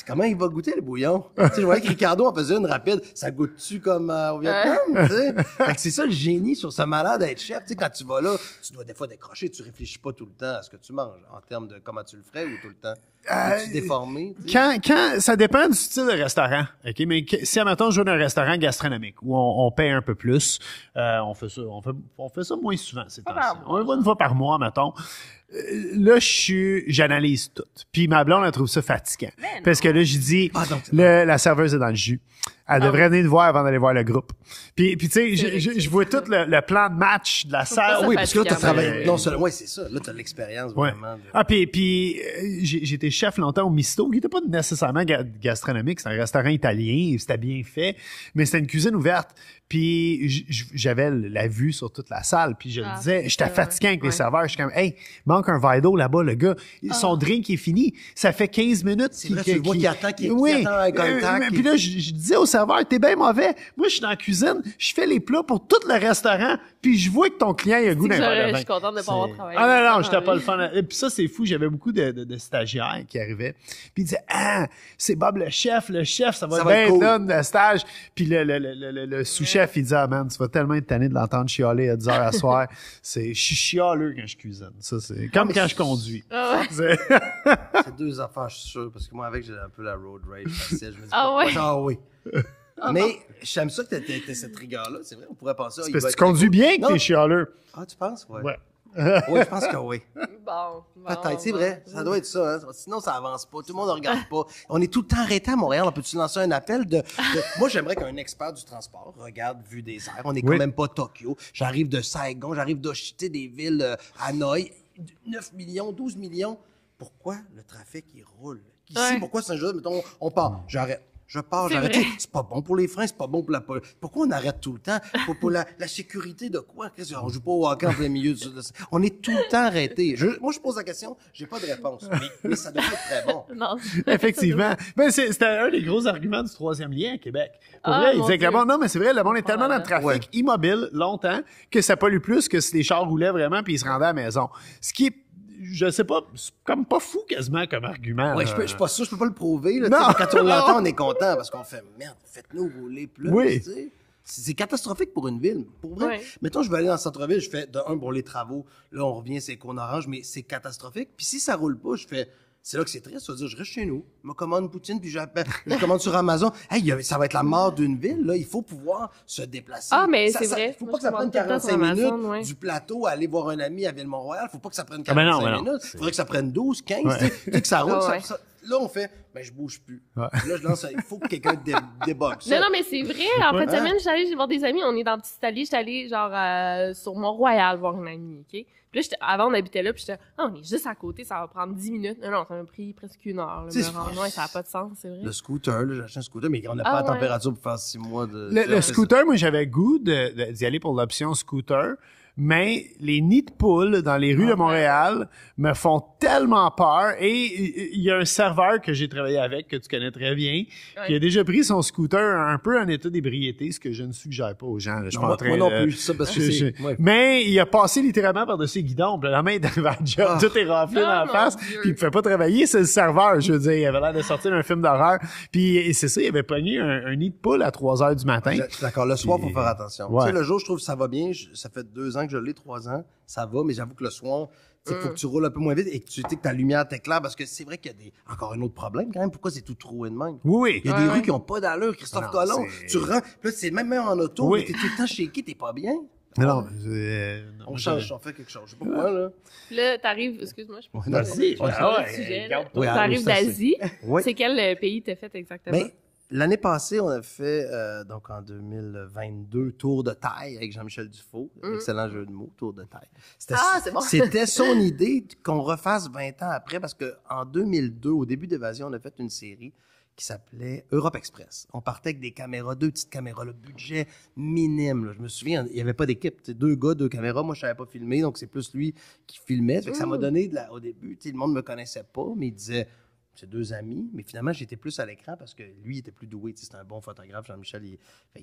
comment il va goûter le bouillon? Tu sais, je voyais que Ricardo en faisait une rapide. Ça goûte-tu comme au Vietnam? Tu sais? Fait que c'est ça le génie sur ce malade d'être chef. Tu sais, quand tu vas là, tu dois des fois décrocher. Tu réfléchis pas tout le temps à ce que tu manges en termes de comment tu le ferais ou tout le temps. Es-tu déformé? Tu sais? Quand, ça dépend du style de restaurant, ok, mais si, admettons, je vais dans un restaurant gastronomique où on paye un peu plus, on fait ça moins souvent, ces temps-ci. par mois, On va une fois par mois, mettons. Là, j'analyse tout. Puis ma blonde, elle trouve ça fatigant. Parce que là, j'ai dit, Ah, donc- la serveuse est dans le jus. Elle devrait venir nous voir avant d'aller voir le groupe. Puis tu sais, C'est vrai que je vois tout le plan de match de la trouve pas salle. ça Oui, parce que là, t'as fatigant, travaillé. mais- Non seulement, oui, c'est ça. Là, t'as l'expérience Ouais. vraiment. Ah, puis j'ai été chef longtemps au Misto, qui était pas nécessairement gastronomique, c'est un restaurant italien, c'était bien fait, mais c'était une cuisine ouverte. Puis j'avais la vue sur toute la salle, puis je le Ah, disais, c'est j'étais ça, fatigué avec les ouais. serveurs, je suis comme, hey, manque un verre d'eau là-bas, le gars, son drink est fini, ça fait 15 minutes C'est vrai, tu le vois qui attend, qui oui. attend un contact, Mais qui- puis là, je disais au serveur, t'es bien mauvais, moi je suis dans la cuisine, je fais les plats pour tout le restaurant, puis je vois que ton client il a goût d'un verre de Je vin. suis contente de pas avoir travaillé. Ah non, j'étais pas le fun. Et puis ça, c'est fou. J'avais beaucoup de stagiaires qui arrivaient. Puis ils disaient, ah, c'est Bob le chef, ça va Ça être va être bien cool. done, le stage. Puis le sous-chef, il dit, ah man, tu vas tellement être tanné de l'entendre chialer à 10 heures à soir. Je suis chialeux quand je cuisine. Ça, c'est comme mais quand je conduis. Ah ouais. C'est- C'est deux affaires, je suis sûr, parce que moi, avec, j'ai un peu la road rage facile. Je me dis, Ah pourquoi- ouais? Ah oui. Mais j'aime ça que t'aies cette rigueur-là. C'est vrai, on pourrait penser. c'est parce que tu conduis bien que Non. t'es chialeux. Ah, tu penses? Ouais. Ouais. Oui, je pense que oui. Bon. Peut-être, c'est vrai. Ça doit être ça. Hein. Sinon, ça avance pas. Tout le monde ne regarde pas. On est tout le temps arrêté à Montréal. On peut-tu lancer un appel Moi, j'aimerais qu'un expert du transport regarde Vue des airs. On est quand Oui. même pas Tokyo. J'arrive de Saigon, j'arrive d'Oshité, des villes Hanoï. 9 millions, 12 millions. Pourquoi le trafic, il roule? Ici, Ouais. pourquoi Saint-Joseph, mettons, on part, j'arrête. Je pars, C'est j'arrête. vrai. C'est pas bon pour les freins, c'est pas bon pour la police. Pourquoi on arrête tout le temps? Pour la sécurité de quoi? Qu'est-ce qu'on joue pas au hockey en plein milieu on est tout le temps arrêté. Moi, je pose la question, j'ai pas de réponse. Mais ça doit être très bon. Non. Effectivement. Ben, c'était un des gros arguments du troisième lien à Québec. Pour Ah, vrai, il mon disait que le Dieu. monde, non, mais c'est vrai, le monde est tellement dans le trafic Ouais. immobile longtemps que ça pollue plus que si les chars roulaient vraiment puis ils se rendaient à la maison. Ce qui est, je sais pas, c'est comme pas fou quasiment comme argument. Ouais, là. je suis pas sûr, je peux pas le prouver. Là, Non. tu sais, quand on l'entend, on est content parce qu'on fait merde, faites-nous rouler plus. Oui. tu sais. C'est catastrophique pour une ville. Pour vrai. Ouais. Mettons, je vais aller dans le centre-ville, je fais de un pour les travaux. Là, on revient, c'est qu'on orange, mais c'est catastrophique. Puis si ça roule pas, je fais c'est là que c'est triste. Ça veut dire, je reste chez nous, je me commande une poutine, puis je commande sur Amazon. Hey, ça va être la mort d'une ville, là. Il faut pouvoir se déplacer. Ah, mais c'est vrai. Faut Moi, pas que ça je prenne commande tout le temps 45 sur Amazon, minutes ouais. du plateau à aller voir un ami à Ville-Mont-Royal. Faut pas que ça prenne Ah, ben 45 non. minutes. Faudrait que ça prenne 12, 15, tu sais, que ça roule. Ouais. Là, on fait, ben, je bouge plus. Ouais. Là, je lance, il faut que quelqu'un débogue ça. Non, mais c'est vrai. En fin de semaine, je suis allée voir des amis. On est dans Petite Italie. J'étais allée, genre, sur Mont-Royal voir une amie, OK? Puis là, avant, on habitait là, puis j'étais, on est juste à côté, ça va prendre 10 minutes. Non, ça m'a pris presque 1 heure. C'est Ouais, ça n'a pas de sens, c'est vrai. Le scooter, là, j'ai acheté un scooter, mais on n'a pas la température pour faire 6 mois de... Le scooter, moi, j'avais goût d'y aller pour l'option scooter, mais les nids de poules dans les rues de Montréal me font tellement peur. Et il y a un serveur que j'ai travaillé avec, que tu connais très bien, qui a déjà pris son scooter un peu en état d'ébriété, ce que je ne suggère pas aux gens. Là. Je suis pas en train moi non de- plus, ça, parce que c'est... ouais. Mais il a passé littéralement par-dessus les guidons. Puis la main est arrivée à la job, tout est raflé Oh, dans la mon face. Dieu. Puis il pouvait pas travailler, c'est le serveur. Je veux dire, il avait l'air de sortir d'un film d'horreur. Puis c'est ça, il avait pogné un nid de poule à 3h du matin. Je suis d'accord. Le soir, faut faire attention. Ouais. Tu sais, le jour, je trouve que ça va bien. Ça fait 2 ans que je l'ai, 3 ans. Ça va, mais j'avoue que le soir, il faut que tu roules un peu moins vite et que tu sais que ta lumière t'éclaire parce que c'est vrai qu'il y a encore un autre problème quand même. Pourquoi c'est tout troué de même? Oui, Il y a des rues qui ont pas d'allure. Christophe Non, Colomb, c'est- tu rentres, puis là, c'est même en auto, Oui. mais t'es tout le temps shaké, t'es pas bien. Non, On change, on fait quelque chose. Je sais pas pourquoi, là. Puis là, t'arrives, excuse-moi, je peux pas Vas-y. changer Ah de ouais, sujet, garde là. toi. Oui, T'arrives ça, c'est- d'Asie. Oui. C'est quel pays t'as fait exactement? Ben, l'année passée, on a fait, donc en 2022, Tour de Taille avec Jean-Michel Dufault. Excellent jeu de mots, Tour de Taille. C'est bon. C'était son idée qu'on refasse 20 ans après parce qu'en 2002, au début d'Évasion, on a fait une série qui s'appelait Europe Express. On partait avec des caméras, 2 petites caméras, le budget minime. Là. Je me souviens, il n'y avait pas d'équipe. 2 gars, 2 caméras. Moi, je ne savais pas filmer, donc c'est plus lui qui filmait. Ça fait que ça m'a donné, au début, le monde ne me connaissait pas, mais il disait... C'est 2 amis, mais finalement, j'étais plus à l'écran parce que lui, il était plus doué. C'était un bon photographe, Jean-Michel.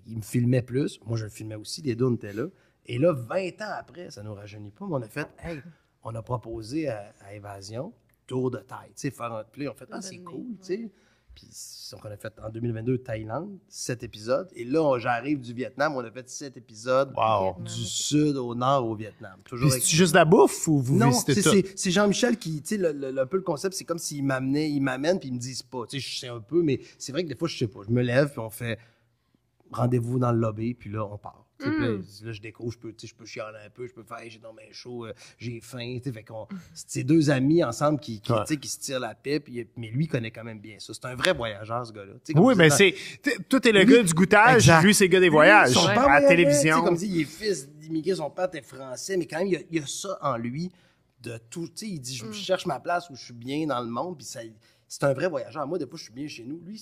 Il me filmait plus. Moi, je le filmais aussi. Les deux, on était là. Et là, 20 ans après, ça ne nous rajeunit pas, mais on a fait, hey, on a proposé à Évasion, Tour de Taille. Tu sais, faire un play. On a fait, c'est cool, tu sais. Puis, on a fait en 2022 Thaïlande, 7 épisodes. Et là, j'arrive du Vietnam, on a fait 7 épisodes Wow. du sud au nord au Vietnam. Toujours Puis c'est juste la bouffe ou vous non, visitez tout? c'est Jean-Michel qui, tu sais, un peu le concept, c'est comme s'il m'amène puis ils me disent pas. Tu sais, je sais un peu, mais c'est vrai que des fois, je sais pas. Je me lève puis on fait rendez-vous dans le lobby puis là, on part. Tu sais, puis là, je découvre, je peux chialer un peu, je peux faire, hey, j'ai dans mes chaud, j'ai faim. Tu sais, fait qu'on, c'est 2 amis ensemble qui, tu sais, qui se tirent la paix, mais lui, il connaît quand même bien ça. C'est un vrai voyageur, ce gars-là. Tu sais, comme Oui, je mais disais toi, t'es le Lui- gars du goûtage, Exact. lui, c'est le gars des voyages. son À père la voyageait, télévision. tu sais, comme dit, il est fils d'immigrés, son père était français, mais quand même, il y a ça en lui de tout. Tu sais, il dit, je cherche ma place où je suis bien dans le monde, puis c'est un vrai voyageur. Moi, des fois, je suis bien chez nous. Lui,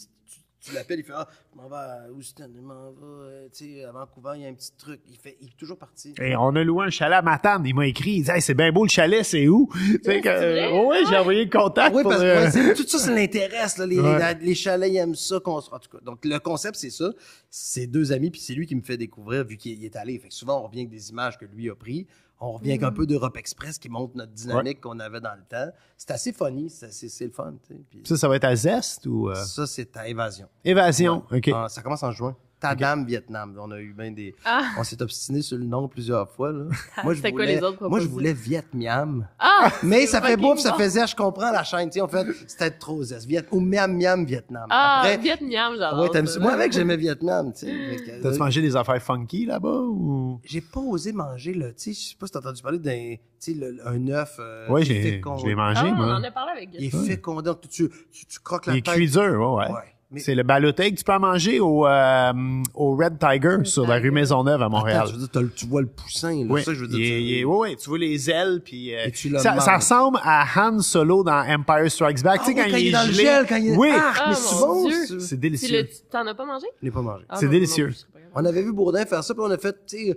tu l'appelles, il fait, je m'en vais à Houston, je m'en vais, tu sais, à Vancouver, il y a un petit truc. Il est toujours parti. Et on a loué un chalet à Matane. Il m'a écrit, il dit, hey, c'est bien beau le chalet, c'est où? Tu sais, vrai? ouais, j'ai envoyé le contact. Oui, pour, parce que tout ça, ça l'intéresse. Là, Ouais. les chalets, ils aiment ça. En tout cas, donc, le concept, c'est ça. C'est 2 amis, puis c'est lui qui me fait découvrir, vu qu'il est allé. Fait que souvent, on revient avec des images que lui a prises. On revient avec un peu d'Europe Express qui montre notre dynamique qu'on avait dans le temps. C'est assez funny, c'est le fun. Tu sais. Puis ça va être à Zest ou ça, c'est à Évasion. Évasion? Ouais. OK. Ça commence en juin. Tadam, Vietnam. On a eu bien des... Ah. On s'est obstiné sur le nom plusieurs fois. Là. Moi, je C'était quoi voulais... les autres Moi, je propositions? voulais Viet Miam. Ah! Mais ça fait Ok, bouffe, ça bon. faisait, je comprends la chaîne. Tu sais, on fait, c'était trop zeste. Ou Miam Miam Vietnam. Ah, Après, Vietnam, j'adore. ouais, t'aimes ça. ça. Moi, avec, j'aimais Vietnam. Tu sais. Fait que, T'as-tu mangé des affaires funky là-bas ou? j'ai pas osé manger le, tu sais, je sais pas si t'as entendu parler d'un, tu sais, un œuf. Oui, qui est je fécondé. l'ai mangé, Ah, on moi. en a parlé avec Il est Guy. fécondé. Donc, tu croques la Il est tête. cuit dur, ouais. Ouais. Mais, C'est le baloté que tu peux en manger au Red Tiger sur la rue Maisonneuve à Montréal. attends, je veux dire, tu vois le poussin, là. Oui, Ça, je veux dire. ouais, tu vois les ailes, puis Et tu le ça manges. ressemble à Han Solo dans Empire Strikes Back. Ah tu sais, oui, quand il est dans le gelé. gel, quand il est... Oui, Ah, mais Ah, c'est mon bon, Dieu. ça. c'est délicieux. T'en as pas mangé? Je l'ai pas mangé. Ah, C'est non, délicieux. non, je serais pas capable. On avait vu Bourdin faire ça, puis on a fait, tu sais,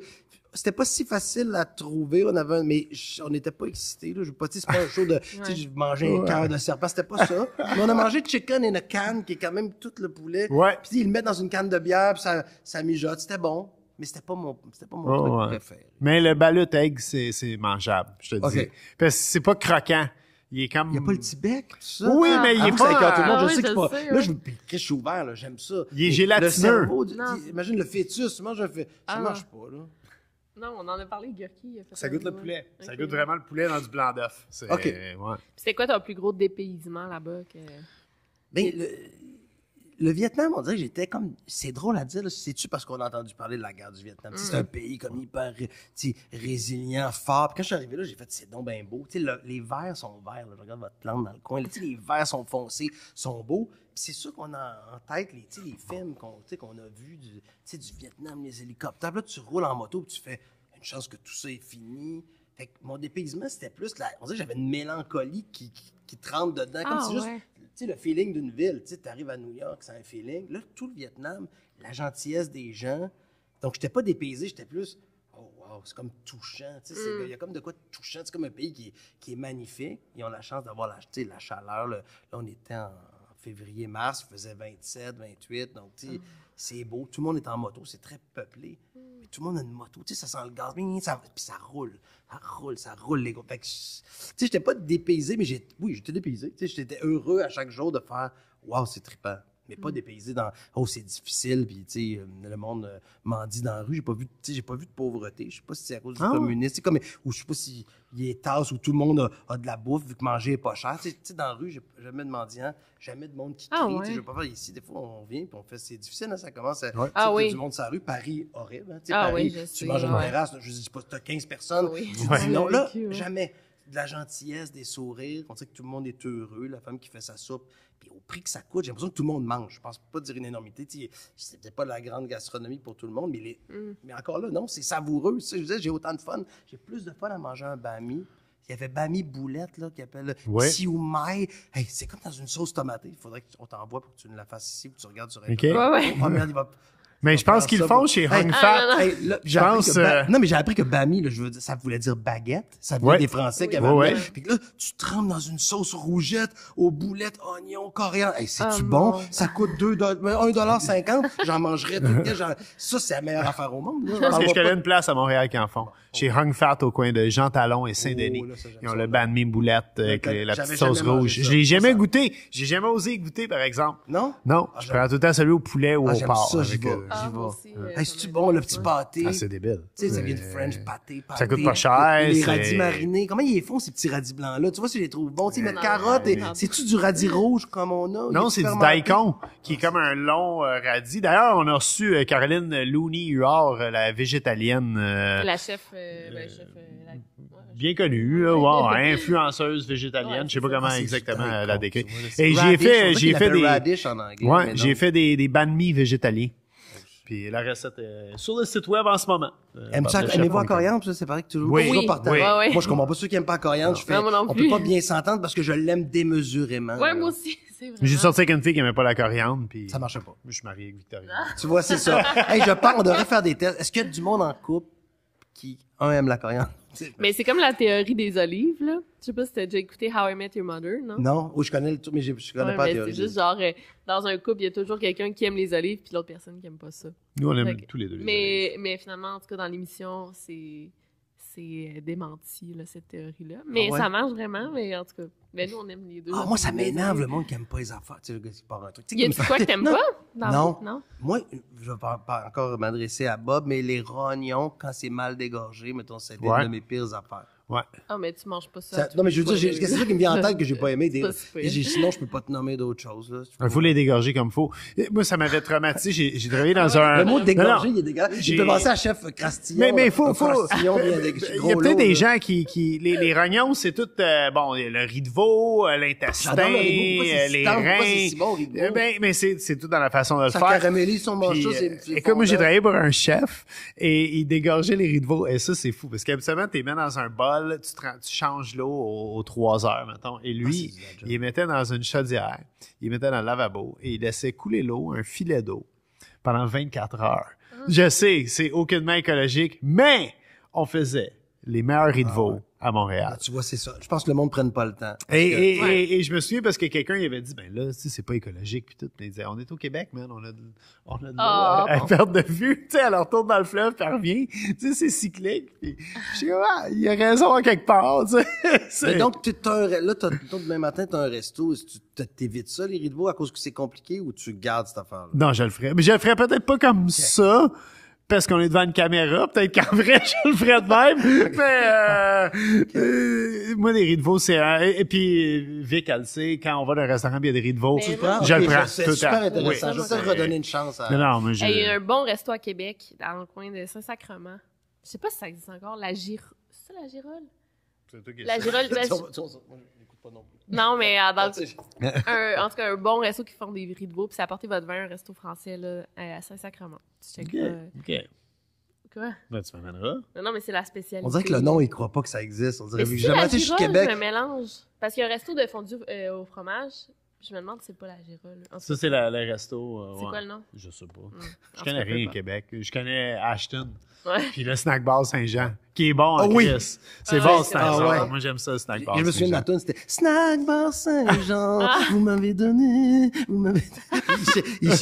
c'était pas si facile à trouver. On avait, mais on n'était pas excités. Là. Je veux pas dire, c'est pas un show de, tu sais, je mangeais un cœur de serpent. C'était pas ça. Mais on a mangé chicken in a can, qui est quand même tout le poulet. Ouais. Puis ils le mettent dans une canne de bière, puis ça mijote. C'était bon, mais c'était pas mon truc ouais. préféré. Mais le ballot egg, c'est mangeable, je te Ok. dis. Parce que c'est pas croquant. Il est comme... Il n'y a pas le Tibet, tout ça. Oui, mais il est Avoue que ça écoeure tout le monde. Ah Je oui, sais que je c'est pas. sais, Là, ouais. je suis ouvert, là. J'aime ça. Il est Et gélatineux. Le cerveau, Non. imagine le fœtus, tu manges un fœtus. Ça Ah. marche pas, là. Non, on en a parlé, Gurki. Ça goûte le poulet. Ça Ok. goûte vraiment le poulet dans du blanc d'œuf. Ok. Ouais. C'était quoi ton plus gros dépaysement là-bas? Ben, le Vietnam, on dirait que j'étais comme... C'est drôle à dire, là, c'est-tu parce qu'on a entendu parler de la guerre du Vietnam? Tu sais, c'est un pays comme hyper résilient, fort. Puis quand je suis arrivé là, j'ai fait, c'est donc bien beau. Tu sais, les verts sont verts. Là, je regarde votre plante dans le coin. Là, tu sais, les verts sont foncés, sont beaux. Puis c'est sûr qu'on a en tête les films qu'on a vus du Vietnam, les hélicoptères. Puis là, tu roules en moto puis tu fais une chance que tout ça est fini. Fait que mon dépaysement, c'était plus... On dirait que j'avais une mélancolie qui te rentre dedans. Comme c'est juste... Tu sais, le feeling d'une ville, tu sais, arrives à New York, c'est un feeling. Là, tout le Vietnam, la gentillesse des gens. Donc, j'étais pas dépaysé, j'étais plus, oh wow, c'est comme touchant. Tu sais, il y a comme de quoi de touchant. C'est comme un pays qui est magnifique. Ils ont la chance d'avoir la chaleur. Là, on était en février-mars, il faisait 27, 28. Donc, tu sais, c'est beau. Tout le monde est en moto, c'est très peuplé. Puis tout le monde a une moto, tu sais, ça sent le gaz. Puis ça roule. Ça roule, les gars. Fait que, tu sais, j'étais pas dépaysé, mais j'étais dépaysé. Tu sais, j'étais heureux à chaque jour de faire « Wow, c'est trippant ». Mais pas dépaysé dans « Oh, c'est difficile », puis tu sais, le monde mendie dans la rue. J'ai pas vu de pauvreté. Je sais pas si c'est à cause du communisme. C'est comme, ou je sais pas s'il y a des tasses où tout le monde a de la bouffe vu que manger est pas cher. Tu sais, dans la rue, j'ai jamais de mendiants, jamais de monde qui crie. Tu sais, je veux pas faire ici. Des fois, on vient puis on fait, c'est difficile, hein, ça commence à... Tu sais, du monde sur la rue. Paris, horrible. Hein, tu sais, Paris, tu manges à une terrasse, je dis pas, t'as 15 personnes. Tu dis non. Là, jamais. De la gentillesse, des sourires. On sait que tout le monde est heureux. La femme qui fait sa soupe. Puis au prix que ça coûte, j'ai l'impression que tout le monde mange. Je pense pas dire une énormité. C'est peut-être pas de la grande gastronomie pour tout le monde, mais encore là, non, c'est savoureux. Je disais, j'ai autant de fun. J'ai plus de fun à manger un bami. Il y avait bami boulette, là, qui appelle siu mai. Hey, c'est comme dans une sauce tomatée. Il faudrait qu'on t'envoie pour que tu nous la fasses ici ou que tu regardes sur Internet. Oh, merde, il va... Mais je pense qu'ils le font chez Hung Fat. Je pense... Non, mais j'ai appris que bami, là, je veux dire, ça voulait dire baguette. Ça venait des Français qui avaient... Puis là, tu trempes dans une sauce rougette, aux boulettes, oignons, coriandre. Hey, c'est-tu bon? Ça coûte $1,50. J'en mangerais tout le temps. Ça, c'est la meilleure affaire au monde. Je pense que je connais une place à Montréal qui en font. Chez Hung Fat, au coin de Jean Talon et Saint-Denis. Ils ont le banh mi boulette avec la petite sauce rouge. Je l'ai jamais goûté. J'ai jamais osé goûter, par exemple. Non? Non. Je prends tout le temps celui au poulet ou au porc. Ça, j'y vais. Hey, c'est-tu bon, le petit pâté? Ah, c'est débile. Tu sais, ça vient de French pâté. Ça coûte pas cher. Les radis marinés. Comment ils les font, ces petits radis blancs-là? Tu vois, si je les trouve bons. Ils mettent carottes et c'est-tu du radis rouge comme on a? Non, c'est du daikon, qui est comme un long radis. D'ailleurs, on a reçu Caroline Looney-Huard, la végétalienne. La chef, bien connue, influenceuse végétalienne. Je sais pas comment exactement la décrire. Et j'ai fait des radish en anglais. Ouais, j'ai fait des banh mi végétaliens. Puis la recette est sur le site web en ce moment. Aimez-vous en coriandre? Ça, c'est pareil que toujours. Oui. Moi, je comprends pas ceux qui aiment pas en coriandre. On peut pas bien s'entendre parce que je l'aime démesurément. Ouais, moi aussi. C'est vrai. J'ai sorti avec une fille qui aimait pas la coriandre. Puis ça marchait pas. Je suis marié avec Victoria. Tu vois, c'est ça. Hey, je pense qu'on devrait faire des tests. Est-ce qu'il y a du monde en couple qui, aime la coriandre? Mais c'est comme la théorie des olives, là. Je sais pas si t'as déjà écouté How I Met Your Mother, non? Non, je connais le truc, mais je connais pas la théorie. C'est juste genre, dans un couple, il y a toujours quelqu'un qui aime les olives puis l'autre personne qui aime pas ça. Nous, on aime tous les deux les olives. Mais finalement, en tout cas, dans l'émission, c'est démenti, là, cette théorie-là. Mais ça marche vraiment, mais en tout cas, nous, on aime les deux. Moi, ça m'énerve, le monde qui aime pas les affaires. Tu sais, le gars qui part un truc. Y a-tu quoi que t'aimes pas? Non. Moi, je vais pas encore m'adresser à Bob, mais les rognons, quand c'est mal dégorgé, mettons, c'est une de mes pires affaires. Ouais. Ah, mais tu manges pas ça. Non, mais je veux dire, c'est ça qui me vient en tête que j'ai pas aimé. Sinon, je peux pas te nommer d'autres choses. Il faut les dégorger comme il faut. Moi, ça m'avait traumatisé. J'ai travaillé dans un... Le mot dégorger, il est dégueulasse. J'ai pensé à chef Crastillon. Mais il faut... Il y a peut-être des gens qui les rognons, c'est tout, le riz de veau, l'intestin, les reins. Mais c'est tout dans la façon de le faire. Ça caramélise son manche, et comme moi, j'ai travaillé pour un chef et il dégorgeait les riz de veau. Et ça, c'est fou. Parce qu'habituellement, tu les mets dans un bol, tu changes l'eau aux 3 heures, mettons. Et lui, il les mettait dans une chaudière, il les mettait dans le lavabo et il laissait couler l'eau, un filet d'eau, pendant 24 heures. Je sais, c'est aucunement écologique, mais on faisait les meilleurs riz de veau à Montréal. Tu vois, c'est ça. Je pense que le monde ne prenne pas le temps. Et je me souviens parce que quelqu'un il avait dit, ben là, tu sais, c'est pas écologique puis tout. Puis il disait, on est au Québec, man, on a de l'eau à perte de vue. Tu sais, elle retourne dans le fleuve puis elle revient. Tu sais, c'est cyclique. Puis je sais il a raison à quelque part, tu sais. Mais donc, demain matin, t'as un resto. Est-ce que tu t'évites ça, les riz de veau, à cause que c'est compliqué ou tu gardes cette affaire-là? Non, je le ferais. Mais je le ferais peut-être pas comme ça. parce qu'on est devant une caméra. Peut-être qu'en vrai, je le ferais de même. Mais moi, les riz de veau, c'est... Et puis, Vic, elle le sait, quand on va dans un restaurant et il y a des riz de veau, Mais je le Ok, prends. c'est tout le super temps. intéressant. Oui. Je vais peut-être redonner une chance à... Non, moi, Il y a un bon resto à Québec, dans le coin de Saint-Sacrement. Je sais pas si ça existe encore. C'est ça, la Girole? C'est toi qui La sais. Girole... Moi, j'écoute pas non plus. Non, mais dans Tu sais, en tout cas, un bon resto qui font des riz de veau, puis c'est apporter votre vin, un resto français là, à Saint-Sacrement. Tu OK. checkeras. OK. Quoi? Ben, tu m'amèneras. Non, mais c'est la spécialité. On dirait que le nom, il croit pas que ça existe. On dirait Mais que si j'ai jamais la été chez Girole, Québec. je me mélange. Parce qu'il y a un resto de fondue au fromage. Je me demande si c'est pas la Girole. En tout Ça, cas, c'est le resto. c'est quoi le nom? Je sais pas. En Je tout connais cas, rien peu au Québec. Je connais Ashton. Ouais. Puis le snack bar Saint-Jean, qui est bon en Ah oui. Chris. C'est Ah bon, ouais, le c'est snack bon. bar. Ah ouais. Moi, j'aime ça, le snack bar Je me souviens de Saint-Jean. la toune, c'était Snack Bar Saint-Jean, vous m'avez donné, vous m'avez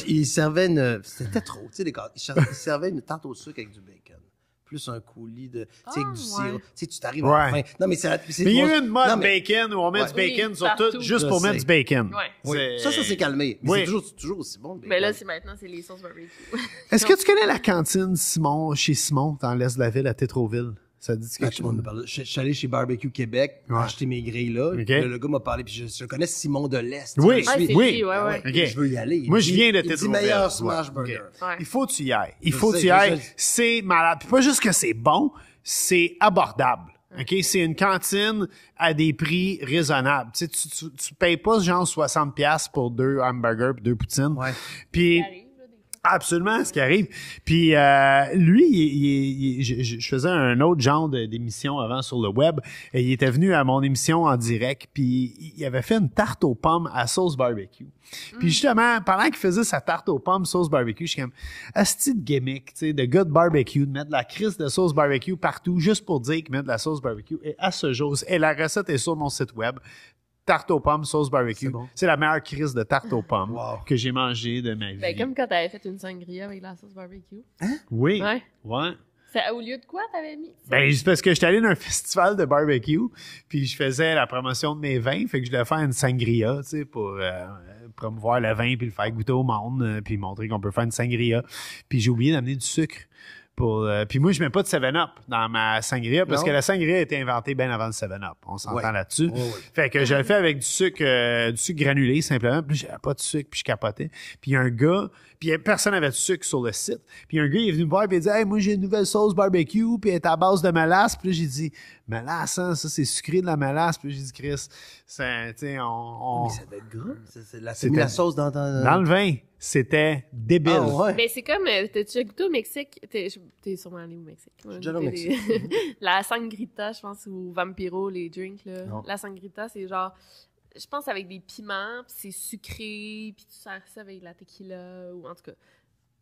il servait une, c'était trop, tu sais, il servait une tarte au sucre avec du bacon. Plus un coulis de, tu sais, avec du sirop. ouais. Tu sais, tu t'arrives à la Ouais. fin. Non, mais c'est Mais il y a eu une mode non, mais- bacon où on met Ouais. du bacon Oui, sur tout, partout. juste Je pour mettre sais. du bacon. Ouais. Oui. Ça s'est calmé. Mais Oui. c'est toujours aussi bon, le bacon. Mais là, maintenant, c'est les sauces barbecue. Est-ce que tu connais la cantine Simon, chez Simon, dans l'est de la ville, à Tétroville? Ça te dit Ah, quelque tout le monde me chose? parle. Je suis allé chez Barbecue Québec, Ouais. acheter mes grilles là. Ok. Le gars m'a parlé, puis je connais Simon de l'Est. Oui, Je Ouais, suis- c'est oui. lui, ouais, ouais. Ok. Je veux y aller. Moi, je viens de Il dit Tétroville. meilleur smash Ouais. burger. Ok. Ouais. Il faut que tu y ailles. Il Je faut que sais, tu y je ailles. sais. C'est malade. Puis pas juste que c'est bon, c'est abordable. OK? C'est une cantine à des prix raisonnables. Tu sais, tu payes pas genre 60$ pour 2 hamburgers et 2 poutines. Ouais. Puis, Ça arrive, là, des fois. absolument, ce qui arrive. Puis lui, je faisais un autre genre d'émission avant sur le web. Et il était venu à mon émission en direct. Puis il avait fait une tarte aux pommes à sauce barbecue. Puis justement, pendant qu'il faisait sa tarte aux pommes sauce barbecue, je suis comme asti de gimmick, tu sais, de gars de barbecue, de mettre de la crise de sauce barbecue partout juste pour dire qu'il met de la sauce barbecue. Et à ce jour, et la recette est sur mon site web. Tarte aux pommes, sauce barbecue. C'est bon. C'est la meilleure crise de tarte aux pommes Wow. que j'ai mangée de ma vie. Ben, comme quand t'avais fait une sangria avec la sauce barbecue. Oui. Ouais. Ouais. C'est au lieu de quoi t'avais mis? Ben, c'est parce que j'étais allé dans un festival de barbecue, puis je faisais la promotion de mes vins, fait que je devais faire une sangria, tu sais, pour promouvoir le vin puis le faire goûter au monde, puis montrer qu'on peut faire une sangria. Puis j'ai oublié d'amener du sucre. Puis moi, je mets pas de 7-Up dans ma sangria parce Non. que la sangria a été inventée bien avant le 7-Up. On s'entend Ouais. là-dessus. Ouais, ouais. Fait que je le fais avec du sucre granulé simplement. Puis j'avais pas de sucre, puis je capotais. Puis il y a un gars, puis personne n'avait de sucre sur le site. Puis un gars, il est venu me voir et il a dit « Hey, moi j'ai une nouvelle sauce barbecue, puis elle est à base de mélasse. » Puis là, j'ai dit « Mélasse, hein, ça c'est sucré de la mélasse. » Puis j'ai dit « Chris, c'est, tu sais, on... Mais ça doit être gras. T'as C'était- mis la sauce dans... Dans le vin, c'était débile. Ah, ouais. Ben, c'est comme, t'as déjà goûté au Mexique? T'es sûrement allé au Mexique. Je suis déjà allé au Mexique. La sangrita, je pense, ou Vampiro, les drinks, là. Non. La sangrita, c'est genre, je pense avec des piments, puis c'est sucré, puis tu sers ça avec de la tequila, ou en tout cas.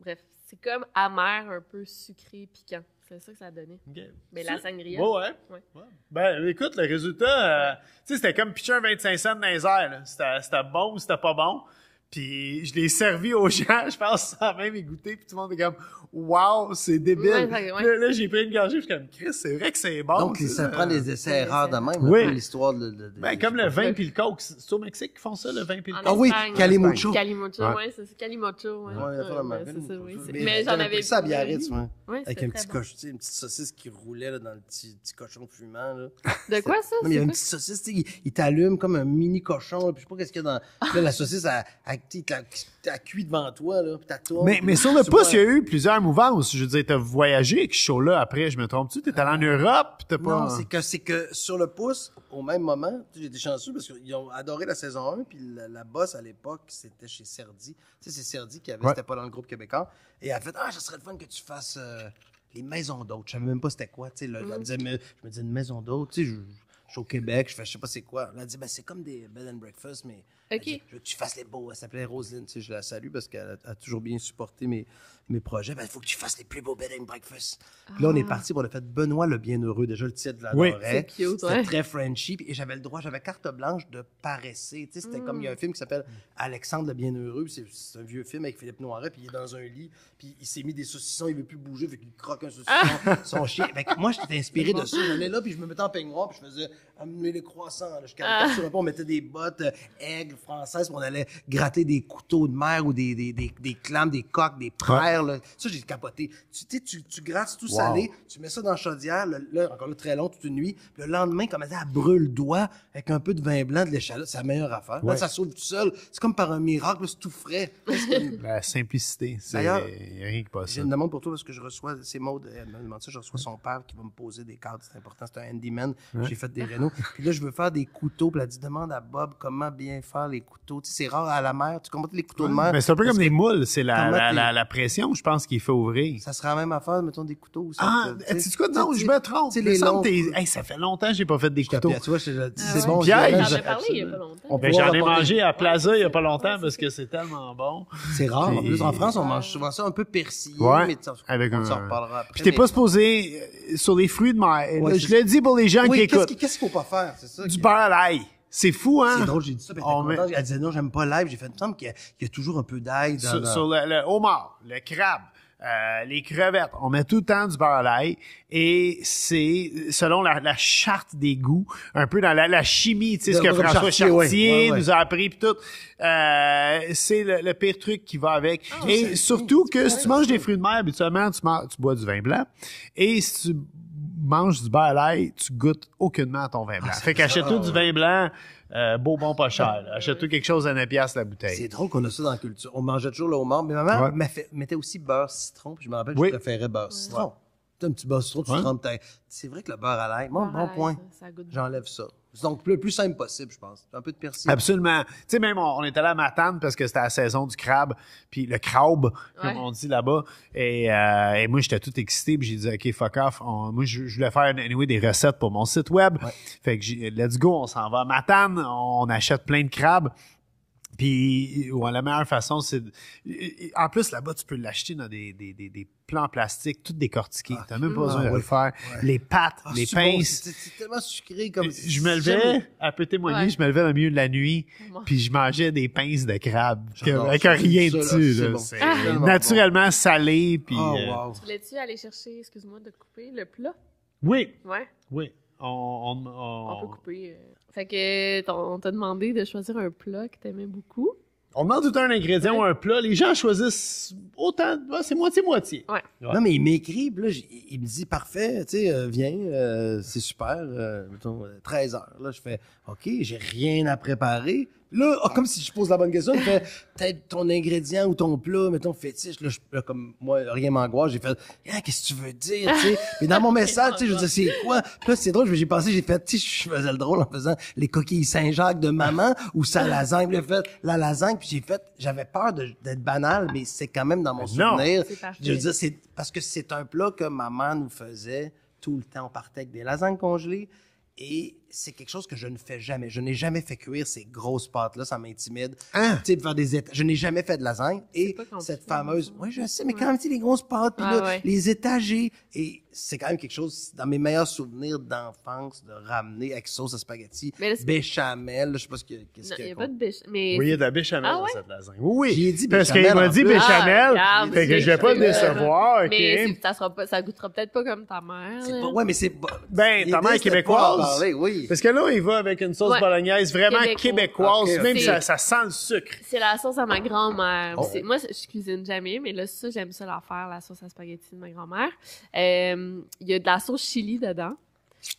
Bref, c'est comme amer, un peu sucré, piquant. C'est ça que ça a donné. OK. Mais la sangria. Ouais. Ouais. Ben, écoute, le résultat, tu sais, c'était comme pitcher un 25 cents dans les airs, là. C'était bon ou c'était pas bon. Puis je l'ai servi aux gens, je pense, sans même y goûter. Puis tout le monde est comme, wow, c'est débile. Ouais, ouais. Là, j'ai pris une gorgée, je suis comme, Chris, c'est vrai que c'est bon. Donc, ça prend des essais Ouais, erreurs c'est- de même. Oui. un peu l'histoire de Ben, comme le vin puis le coke. C'est au Mexique qu'ils font ça, le vin puis le En coke? Ah oui, Espagne. Calimocho. Calimocho, Ouais. ouais, c'est Calimocho, ouais. Ouais, la fois, Ouais, la c'est ça, oui. Mais j'en avais ça à Biarritz, ouais. Ouais, Avec c'était un très petit bon. cochon, tu sais, une petite saucisse qui roulait là, dans le petit cochon fumant. Là. De quoi ça? Non, mais il y a C'est une quoi? petite saucisse, tu sais, il t'allume comme un mini cochon, là, puis je sais pas qu'est-ce qu'il y a dans. Puis là, la saucisse, tu sais, t'as cuit devant toi, là, puis t'as tourne. Mais sur le pouce, il y a eu plusieurs mouvances. Je veux dire, t'as voyagé avec ce show-là après, je me trompe-tu? T'es allé en Europe, pis t'as pas... Non, c'est que sur le pouce, au même moment, j'ai été chanceux parce qu'ils ont adoré la saison 1, puis la boss à l'époque, c'était chez Serdi. Tu sais, c'est Serdi qui avait, Ouais. c'était pas dans le groupe québécois. Et elle a fait, ça serait le fun que tu fasses les maisons d'hôtes. Je savais même pas c'était quoi, tu sais. Là, elle me disait, mais, je me disais, une maison d'hôtes, tu sais, je suis au Québec, je sais pas c'est quoi. Elle a dit, ben, c'est comme des bed and breakfast, mais. Ok. Elle dit, je veux que tu fasses les beaux. Elle s'appelait Roselyne, tu sais, je la salue parce qu'elle a toujours bien supporté mes projets. Ben, il faut que tu fasses les plus beaux bed and breakfast. Puis là, on est parti pour le fait Benoît le Bienheureux. Déjà, le titre de la Oui. C'est cute, C'était ouais. très Frenchy. Et j'avais le droit, j'avais carte blanche de paresser. Tu sais, c'était comme, il y a un film qui s'appelle Alexandre le Bienheureux. C'est un vieux film avec Philippe Noiret. Puis il est dans un lit. Puis il s'est mis des saucissons. Il veut plus bouger. Fait qu'il croque un saucisson. Son chien. Fait que moi, j'étais inspiré de ça. J'allais là. Puis je me mettais en peignoir. Puis je faisais amener les croissants. Là, je caricature pas, on mettait des bottes aigles françaises, puis on allait gratter des couteaux de mer ou des clames, des coques, des praires. Là. Ça, j'ai capoté. Tu grattes tout salé, tu mets ça dans la chaudière, là, encore là, très long, toute une nuit. Puis le lendemain, comme elle brûle le doigt avec un peu de vin blanc, de l'échalote, c'est la meilleure affaire. Là, ça s'ouvre tout seul. C'est comme par un miracle, là, c'est tout frais. La simplicité, c'est D'ailleurs, rien que pas ça. J'ai une demande pour toi parce que je reçois, c'est Maud, elle m'a demandé ça, je reçois son père qui va me poser des cadres, c'est important, c'est un handyman, j'ai fait des rénaux. Puis là, je veux faire des couteaux, puis elle dit, demande à Bob comment bien faire les couteaux. Tu sais, c'est rare à la mer, tu comprends les couteaux de mer? Mais c'est un peu Parce comme que des moules, c'est comment la pression, je pense, qu'il faut ouvrir. Ça sera la même affaire, mettons des couteaux aussi. Tu sais quoi? Non, je me trompe. Tu sais, les longs. Hey, ça fait longtemps que j'ai pas fait des couteaux. Tu vois, c'est ouais. bon. Pierre, J'en ai parlé il y a pas longtemps. Ben, j'en ai mangé à Plaza il y a pas longtemps parce que c'est tellement bon. C'est rare. En Puis- plus, en France, on mange souvent ça un peu persillé. Ouais, Mais avec on un- s'en reparlera après. Puis t'es mais- pas supposé sur les fruits de mer. Ouais, Là, c'est je le dis pour les gens qui Oui, écoutent. qu'est-ce qu'il faut pas faire? C'est ça. Du beurre à l'ail. C'est fou, hein? C'est drôle, j'ai dit ça, puis elle On était contente. Elle disait non, j'aime pas l'ail. J'ai fait, il me semble qu'il y a toujours un peu d'ail dans... Sur le homard, le crabe, les crevettes, on met tout le temps du beurre à l'ail et c'est selon la charte des goûts, un peu dans la chimie, tu sais, ce que Comme François Chartier, Chartier ouais. nous a appris pis tout, c'est le pire truc qui va avec. Et surtout que si tu manges des fruits de mer, habituellement, tu bois du vin blanc et si tu manges du beurre à l'ail, tu goûtes aucunement à ton vin blanc. Fait qu'achète-toi du vin blanc, beau, bon, pas cher. là. Achète-toi quelque chose à 9 piastres la bouteille. C'est drôle qu'on a ça dans la culture. On mangeait toujours le homard, mais maman Ouais. mettait aussi beurre citron, puis je me rappelle que Oui. je préférais beurre citron. Tu sais, un petit beurre citron, tu trempes ta... C'est vrai que le beurre à l'ail, bon point. Ça goûte bon. J'enlève ça. Donc, le plus simple possible, je pense. Un peu de persil. Absolument. Tu sais, même, on est allé à Matane parce que c'était la saison du crabe, puis le crabe, comme Ouais. on dit là-bas. Et moi, j'étais tout excité, puis j'ai dit, OK, fuck off. Moi, je voulais faire anyway, des recettes pour mon site web. Ouais. Fait que let's go, on s'en va à Matane, on achète plein de crabes. Puis, la meilleure façon, c'est... En plus, là-bas, tu peux l'acheter dans des plans plastiques, tout décortiqués. T'as même pas besoin de le faire. Les pâtes, les c'est bon, pinces. c'est tellement sucré comme... Je me levais, elle peut témoigner, Ouais. je me levais au milieu de la nuit, Comment? puis je mangeais des pinces de crabe, J'adore avec ça. rien Ça, là, dessus. c'est là. bon. C'est Tellement naturellement salé, puis... Oh, wow. Voulais-tu aller chercher, excuse-moi de te couper, le plat? Oui, Ouais, oui. on peut couper. Fait que on t'a demandé de choisir un plat que t'aimais beaucoup. On demande tout un ingrédient ou un plat. Les gens choisissent autant... c'est moitié-moitié. Ouais. Ouais. Non, mais il m'écrit, puis là, il me dit, parfait, tu sais, viens, c'est super, mettons, 13 heures. Là, je fais, OK, j'ai rien à préparer. Là, comme si je pose la bonne question, il fait, peut-être ton ingrédient ou ton plat, mettons, fétiche. Là, comme moi, rien m'angoisse, j'ai fait, ah, qu'est-ce que tu veux dire, tu sais? Mais dans mon message, tu sais, je veux dire, c'est quoi? Puis là, c'est drôle, j'ai pensé, j'ai fait, tu sais, je faisais le drôle en faisant les coquilles Saint-Jacques de maman ou sa lasagne. Puis là, j'ai fait la lasagne, puis j'avais peur d'être banal, mais c'est quand même dans mon non. souvenir. C'est parfait. Je veux dire, c'est parce que c'est un plat que maman nous faisait tout le temps. On partait avec des lasagnes congelées et c'est quelque chose que je ne fais jamais. Je n'ai jamais fait cuire ces grosses pâtes-là, ça m'intimide. Hein? Tu sais, de faire des étages. Je n'ai jamais fait de lasagne et pas compliqué, cette fameuse, ça. oui, je sais, mais quand même, tu sais, les grosses pâtes, puis là, Ouais. les étagers et c'est quand même quelque chose dans mes meilleurs souvenirs d'enfance de ramener avec sauce à spaghetti, Mais là, c'est- béchamel, je sais pas qu'est-ce Non, qu'il il y n'y a. a pas de bêche. Mais Oui, il y a de la béchamel Ah dans ouais? cette lasagne. Oui, J'ai dit parce qu'il béchamel m'a en dit plus. béchamel, Ah, fait que je vais pas le décevoir, OK? Mais ça goûtera peut-être pas comme ta mère. C'est là. pas, ouais, mais c'est Ben, l'idée, ta mère est c'était pas d'en québécoise. parler, oui. Parce que là, il va avec une sauce Ouais. bolognaise vraiment Québécois. québécoise, Ok, même ok. ça sent le sucre. C'est la sauce à ma grand-mère. Oh. Moi, je cuisine jamais, mais là, ça, j'aime ça la faire, la sauce à spaghetti de ma grand-mère. Il y a de la sauce chili dedans.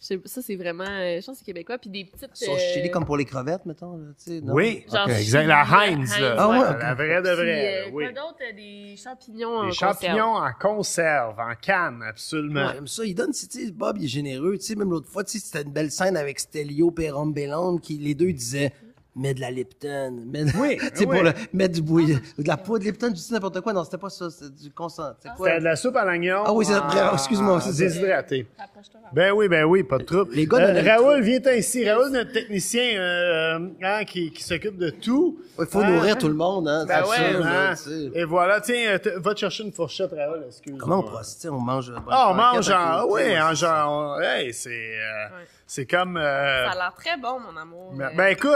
Ça, c'est vraiment, je pense que c'est québécois. Puis des petites... Sauce chili comme pour les crevettes, mettons, là, tu sais, non? Oui, Genre ok, chili, exact. La Heinz, Heinz, là. Ah ouais, La vraie de Puis, vraie, là, oui. quoi d'autre? Des champignons en Des conserve. champignons en conserve, en canne, absolument. J'aime ça. Il donne, tu sais, Bob, il est généreux. Tu sais, même l'autre fois, tu sais, c'était une belle scène avec Stelio Perron-Bellone qui, les deux, disaient, mets de la Lipton, mets de... Oui, tu sais, oui. pour mettre du bouillie, de la poudre de Lipton, je dis n'importe quoi. Non, c'était pas ça, c'était du consent. C'est quoi? C'était de la soupe à l'oignon. Ah oui, c'est excuse-moi, c'est ça. Déshydraté. Approche-toi, là. Ben oui, pas de trouble. Les gars de la Raoul, viens ici. Raoul, notre technicien qui s'occupe de tout. Il faut nourrir tout le monde, hein. Ben c'est ouais, sûr, là, hein. tu sais. Et voilà, tiens, va te chercher une fourchette, Raoul, excuse. Comment on procède? On mange... Ah, on mange en genre, hey, c'est comme, Ça a l'air très bon, mon amour. ben écoute,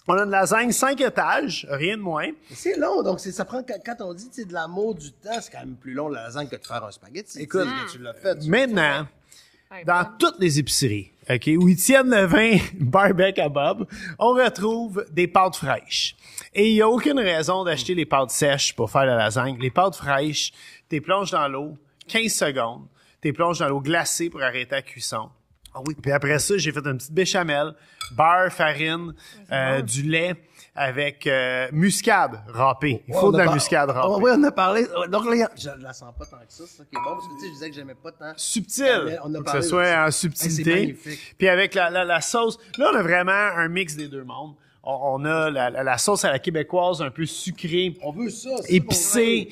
on a une lasagne 5 étages, rien de moins. C'est long, donc ça prend, quand on dit, tu sais, de l'amour, du temps, c'est quand même plus long la lasagne que de faire un spaghetti. Écoute, tu sais, tu l'as fait. Maintenant, dans toutes les épiceries, OK, où ils tiennent le vin barbecue à Bob, on retrouve des pâtes fraîches. Et il n'y a aucune raison d'acheter les pâtes sèches pour faire la lasagne. Les pâtes fraîches, t'es plonges dans l'eau, 15 secondes, t'es plonges dans l'eau glacée pour arrêter la cuisson. Ah oui. Puis après ça, j'ai fait une petite béchamel, beurre, farine, du lait avec muscade râpée. Il faut de la muscade râpée. Oui, on a parlé. Donc là, je la sens pas tant que ça, c'est ça qui est bon. Parce que tu sais, je disais que j'aimais pas tant. Subtil. On a Faut que parlé ce soit de ça. en Hey, subtilité. c'est magnifique. Puis avec la sauce, là, on a vraiment un mix des deux mondes. On a la sauce à la québécoise un peu sucrée, On veut ça. c'est épicée.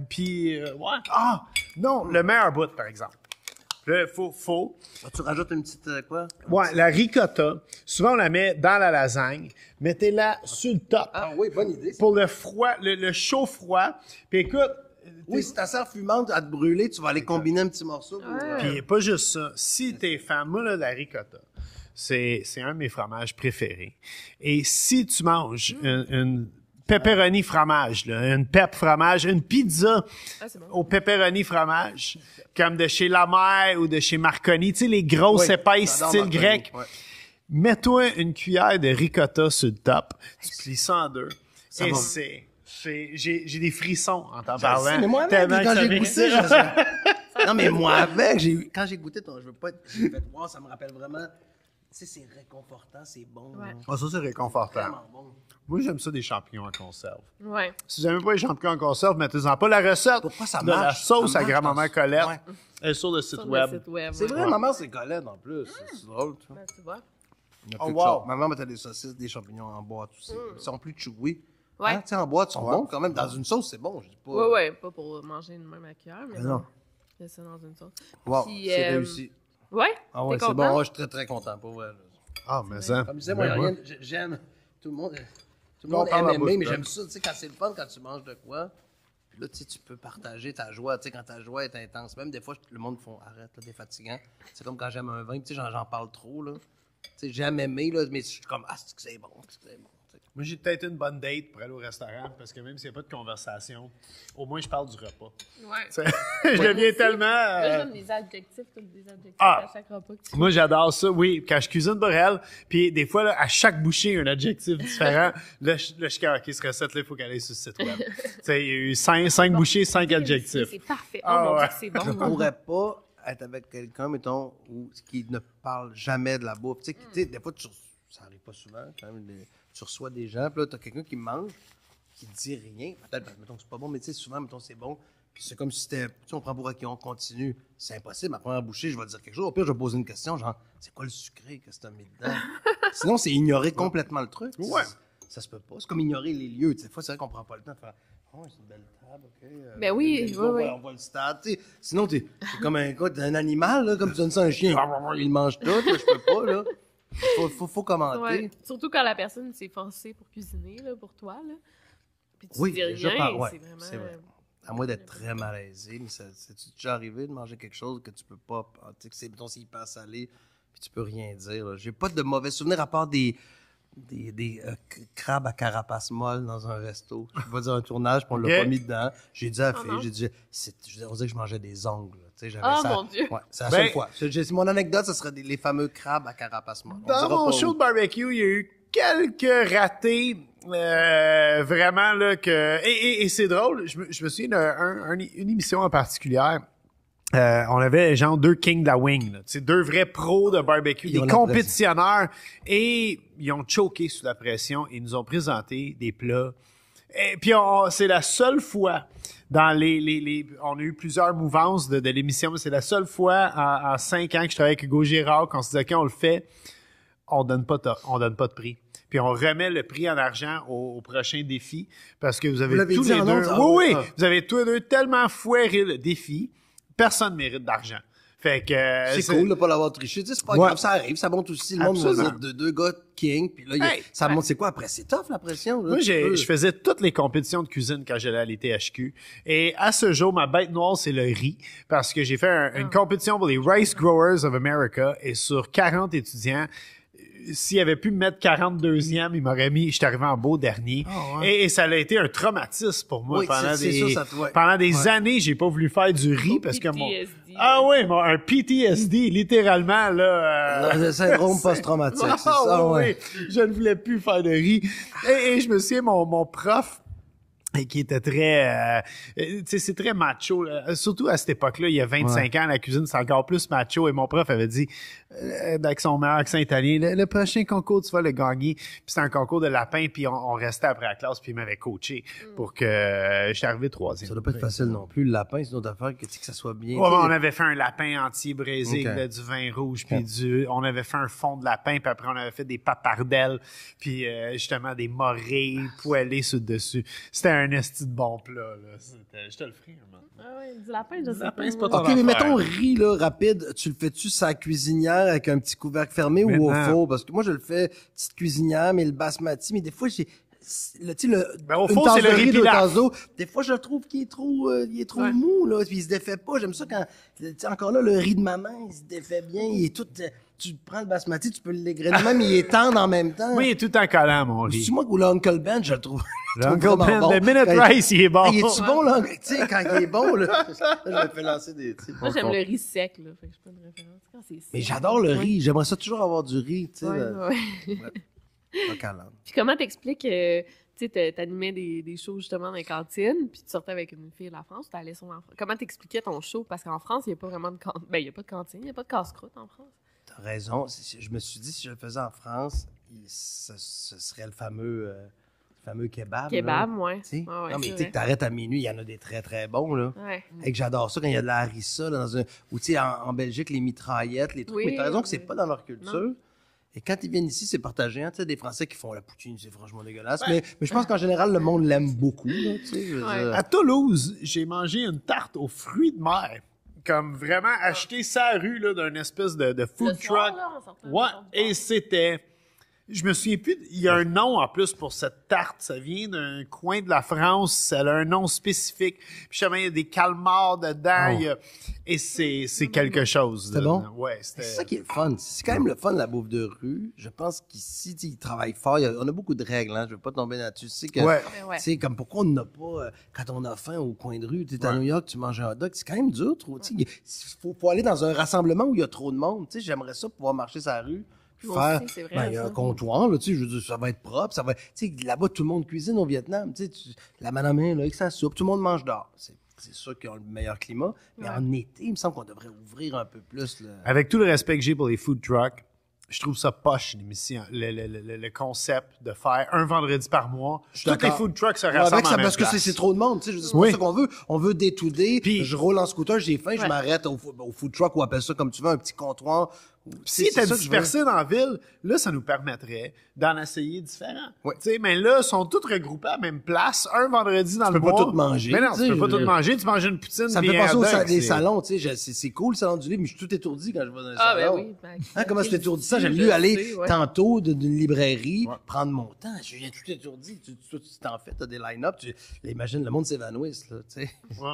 Puis, ouais. Ah, non, le meilleur bout, par exemple. Là, faut. ça. Tu rajoutes une petite quoi? Ouais, la ricotta, souvent on la met dans la lasagne. Mettez-la sur le top. Ah oui, bonne idée. Pour le froid, le chaud-froid. Puis écoute, Oui, si ta sœur fumante à te brûler, tu vas aller combiner un petit morceau. puis pas juste ça. Si t'es fan, moi, là, la ricotta, c'est un de mes fromages préférés. Et si tu manges une pepperoni fromage, là, une pep fromage, une pizza c'est bon. au pepperoni fromage, comme de chez La Mère ou de chez Marconi, tu sais, les grosses Oui, épaisses j'adore style Marconi, grec. ouais. Mets-toi une cuillère de ricotta sur le top, tu plies ça en deux, et va. j'ai des frissons en t'en parlant. Mais moi, avec, tellement quand que ça j'ai vient- goûté, non, mais moi, avec, quand j'ai goûté, je veux pas être. J'ai fait, wow, ça me rappelle vraiment. Tu sais, c'est réconfortant, c'est bon. Ouais. là. Ah, ça, c'est réconfortant. Vraiment bon. Moi, j'aime ça des champignons en conserve. Ouais. Si vous n'aimez pas les champignons en conserve, mettez-en pas. La recette Pourquoi ça de la marche? sauce Ça à marche grand-maman dans- Colette Ouais. est sur le site Sur web. le site web. C'est ouais. vrai, ma mère, c'est Colette en plus. C'est drôle, tu vois. Ben, tu vois. Il y a Oh, plus de wow. choses. Ma mère mettait des saucisses, des champignons en boîte aussi. Ils sont plus chewy. Ouais. Hein, tu sais, en boîte, ils sont bons quand même. Dans une sauce, c'est bon. Je dis pas. Ouais, pas pour manger une même à cuillère, mais Mais non. Il y a ça dans une sauce. Wow, Puis, c'est réussi. Ouais? Ah ouais, T'es c'est content? bon. Ouais, je suis très, très content, pour vrai. là. Ah, mais ça. Comme je disais, moi, Ben, rien, j'aime. Tout le monde parle aime la aimer, bouche, mais hein. j'aime ça. Tu sais, quand c'est le fun, quand tu manges de quoi, puis là, tu sais, tu peux partager ta joie. Tu sais, quand ta joie est intense. Même des fois, le monde font arrête, là, t'es fatigant. C'est comme quand j'aime un vin, tu sais, j'en parle trop, là. Tu sais, j'aime aimer, là, mais je suis comme, ah, c'est bon, c'est bon. Tu sais. Moi, j'ai peut-être une bonne date pour aller au restaurant parce que même s'il n'y a pas de conversation, au moins, je parle du repas. Ouais. Tu sais, je deviens tellement... Là, j'aime des adjectifs, tous des adjectifs Ah. à chaque repas que tu Moi, j'adore ça, oui. Quand je cuisine pour elle, puis des fois, là, à chaque bouchée, il y a un adjectif différent. Là, je suis OK, cette recette-là, il faut qu'elle aille sur le site web. Tu sais, il y a eu 5 bouchées, 5 adjectifs. C'est parfait. Oh Ah, mon ouais. Dieu, que c'est Je bon. pourrais pas être avec quelqu'un, mettons, qui ne parle jamais de la bouffe. Tu sais, des fois, ça arrive pas souvent, quand même, tu reçois des gens, puis là, t'as quelqu'un qui mange, qui dit rien. Peut-être, mettons, que c'est pas bon, mais tu sais, souvent, mettons, c'est bon. Puis c'est comme si c'était, tu sais, on prend pour acquis, on continue. C'est impossible. Ma première bouchée, je vais dire quelque chose. Au pire, je vais poser une question, genre, c'est quoi le sucré que t'as mis dedans? Sinon, c'est ignorer complètement le truc. Ouais. Ça se peut pas. C'est comme ignorer les lieux. Tu sais, des fois, c'est vrai qu'on prend pas le temps de faire, oh, c'est une belle table, OK. Ben oui, on oui, voit- on voit le stade, tu sais. Sinon, t'es comme t'es un animal, là, comme tu donnes ça à un chien. Il mange tout, là, je peux pas, là. Faut commenter. Ouais. Surtout quand la personne s'est forcée pour cuisiner, là, pour toi, là. Puis tu Oui, dis je rien, parle, ouais, c'est vraiment... c'est vrai. À moins d'être très malaisé, mais c'est déjà arrivé de manger quelque chose que tu peux pas. Tu sais, que c'est, mettons, c'est hyper salé, puis tu peux rien dire. Là. J'ai pas de mauvais souvenirs à part des crabes à carapace molle dans un resto. Je vais dire un tournage, puis on l'a Ok. pas mis dedans. J'ai dit à la Oh fille, non. j'ai dit, on dirait que je mangeais des ongles. Tu sais, j'avais Oh ça. mon Dieu! Ouais, c'est la Ben- seule fois. Mon anecdote, ce serait les fameux crabes à carapace molle. On Dans dira mon pas show où. de barbecue, il y a eu quelques ratés, vraiment, là, que... Et c'est drôle, je me souviens d'une émission en particulier. On avait genre 2 kings de la wing, là, tu sais, 2 vrais pros de barbecue, Ils ont des la compétitionneurs, et ils ont choqué sous la pression et ils nous ont présenté des plats. Et puis c'est la seule fois dans on a eu plusieurs mouvances de l'émission, mais c'est la seule fois en 5 ans que je travaille avec Hugo Girard qu'on se dit OK, on le fait, on donne pas de prix. Puis on remet le prix en argent au prochain défi parce que vous avez Vous l'avez tous dit les en deux. ondes? Ah Oui, oui, oui, ah. vous avez tous les deux tellement foiré le défi, personne ne mérite d'argent. Fait que C'est cool de pas l'avoir triché. Tu sais, c'est pas Ouais. grave, ça arrive. Ça monte aussi. Le monde va Absolument. dire de 2 gars king. Puis là, Hey, ça monte. C'est quoi après? C'est tough, la pression. Là, Moi, tu peux. je faisais toutes les compétitions de cuisine quand j'allais à l'ITHQ. Et à ce jour, ma bête noire, c'est le riz. Parce que j'ai fait une compétition pour les Rice Growers of America. Et sur 40 étudiants, s'il avait pu me mettre 42e, il m'aurait mis, j'étais arrivé en beau dernier. Oh, ouais. Et ça a été un traumatisme pour moi Oui, c'est pendant des années, j'ai pas voulu faire du riz parce que PTSD. un PTSD, littéralement, là. Le syndrome post-traumatique, c'est ça, ouais. Je ne voulais plus faire de riz. Et je me souviens, mon prof, qui était très, tu sais, c'est très macho, là. Surtout à cette époque-là, il y a 25 ans, la cuisine, c'est encore plus macho, et mon prof avait dit, avec son meilleur accent italien, le prochain concours, tu vas le gagner. Puis c'était un concours de lapin, puis on restait après la classe, puis il m'avait coaché pour que je suis arrivé 3e. Ça doit pas être facile non plus. Le lapin, c'est une autre affaire que ça soit bien. Ouais, on avait fait un lapin entier braisé Okay. avec du vin rouge, puis on avait fait un fond de lapin, puis après on avait fait des papardelles, puis justement des morilles poêlées sur le dessus. C'était un esti de bon plat, là. Je te le ferai, man. Ah ouais, du lapin, je sais lapin, pas. c'est pas ton OK, mais affaire. mettons riz, là, rapide, tu le fais-tu sa cuisinière avec un petit couvercle fermé ou au Maintenant. four? Parce que moi, je le fais petite cuisinière, mais le basmati, mais des fois, tu sais, Au une four, tasse c'est le de riz riz, deux pilaf. tasses d'eau. Des fois, je le trouve qu'il est trop, Ouais. mou, là, puis il se défait pas. J'aime ça quand, tu sais, encore là, le riz de maman, il se défait bien, il est tout, tu prends le basmati, tu peux l'égrainer même, il est tendre en même temps. Oui, il est tout en collant, mon riz. C'est moi que le Uncle Ben, je le trouve. L'Uncle Ben, bon. le Minute Quand Rice, il est bon. il est-tu bon, là? Tu sais, quand il est bon, là, je me fais lancer des, tu sais, Moi, j'aime le riz sec, là. Fait que je pas de référence. Quand c'est sec. Mais j'adore le riz. J'aimerais ça toujours avoir du riz, tu sais. Ouais, ouais. Pas calant. Puis comment t'expliques, tu sais, t'animais des shows justement dans les cantines, puis tu sortais avec une fille de la France, t'allais sur en France. Comment t'expliquais ton show? Parce qu'en France, il n'y a pas vraiment de cantine. Ben, il n'y a pas de cantine, il n'y a pas de casse-croûte en France. T'as raison. Je me suis dit, si je le faisais en France, ce serait le fameux kebab. Kebab, là. ouais. Tu sais? Ouais, ouais, Non, mais c'est tu sais, vrai. que t'arrêtes à minuit, il y en a des très, très bons, là. Ouais. Et que j'adore ça quand il y a de la harissa, là, dans un... Ou tu sais, en Belgique, les mitraillettes, les trucs. Oui, mais t'as raison que c'est oui. pas dans leur culture. Et quand ils viennent ici, c'est partagé. Hein? Tu sais, des Français qui font la poutine, c'est franchement dégueulasse. Mais je pense qu'en général, le monde l'aime beaucoup, là, tu sais. Je veux Ouais. dire. À Toulouse, j'ai mangé une tarte aux fruits de mer. Comme vraiment acheté sa rue, là, d'un espèce de food Le soir, truck. là, en sortant Ouais, du et bar. c'était... Je me souviens plus, il y a un nom en plus pour cette tarte. Ça vient d'un coin de la France, ça a un nom spécifique. Puis justement, il y a des calmars dedans, il y a- et c'est quelque chose. C'était là. bon? Ouais, c'était... C'est ça qui est le fun. C'est quand même le fun, la bouffe de rue. Je pense qu'ici, tu sais, ils travaillent fort. On a beaucoup de règles, hein. Je veux pas tomber là-dessus. Tu sais que, Ouais. Ouais. tu sais, comme pourquoi on n'a pas, quand on a faim au coin de rue, tu es à Ouais. New York, tu manges un hot dog. C'est quand même dur, trop. Tu sais, faut aller dans un rassemblement où il y a trop de monde. Tu sais, j'aimerais ça pouvoir marcher sur la rue. Puis Moi faire, aussi, c'est vrai, ben, il y a ça. un comptoir, là, tu sais, je veux dire, ça va être propre, ça va, tu sais, là-bas, tout le monde cuisine au Vietnam, tu sais, la madame est là, avec sa soupe, tout le monde mange dehors. C'est sûr qu'ils ont le meilleur climat, mais Ouais. en été, il me semble qu'on devrait ouvrir un peu plus, là. Avec tout le respect que j'ai pour les food trucks, je trouve ça poche, l'émission, le concept de faire un vendredi par mois. Tous les d'accord. food trucks se Ouais, rassemblent avec en ça, même parce que place. c'est trop de monde, tu sais, je veux dire, c'est Oui. pas ça qu'on veut. On veut day to day, Puis- je roule en scooter, j'ai faim, je Ouais. m'arrête au food truck ou appelle ça comme tu veux, un petit comptoir. Si C'est t'es ça que je veux. dispersé dans la ville, là, ça nous permettrait d'en essayer différents. Ouais. Tu sais, mais là, ils sont tous regroupés à la même place, un vendredi dans le peux pas mois. tout manger, Mais non, tu tu sais, peux pas je tout veux- manger, tu manges une poutine. Ça me puis fait un penser hot dog, des c'est- salons, tu sais, c'est cool le salon du livre, mais je suis tout étourdi quand je vais dans un Ah, ben salon. oui. Ben, Hein, comment c'est étourdi ça? J'aime je mieux aller sais, ouais. tantôt d'une librairie, Ouais. prendre mon temps. Je viens tout étourdi. Tu t'en fais, t'as des line-up. Imagine, le monde s'évanouisse, là, tu sais. Ouais,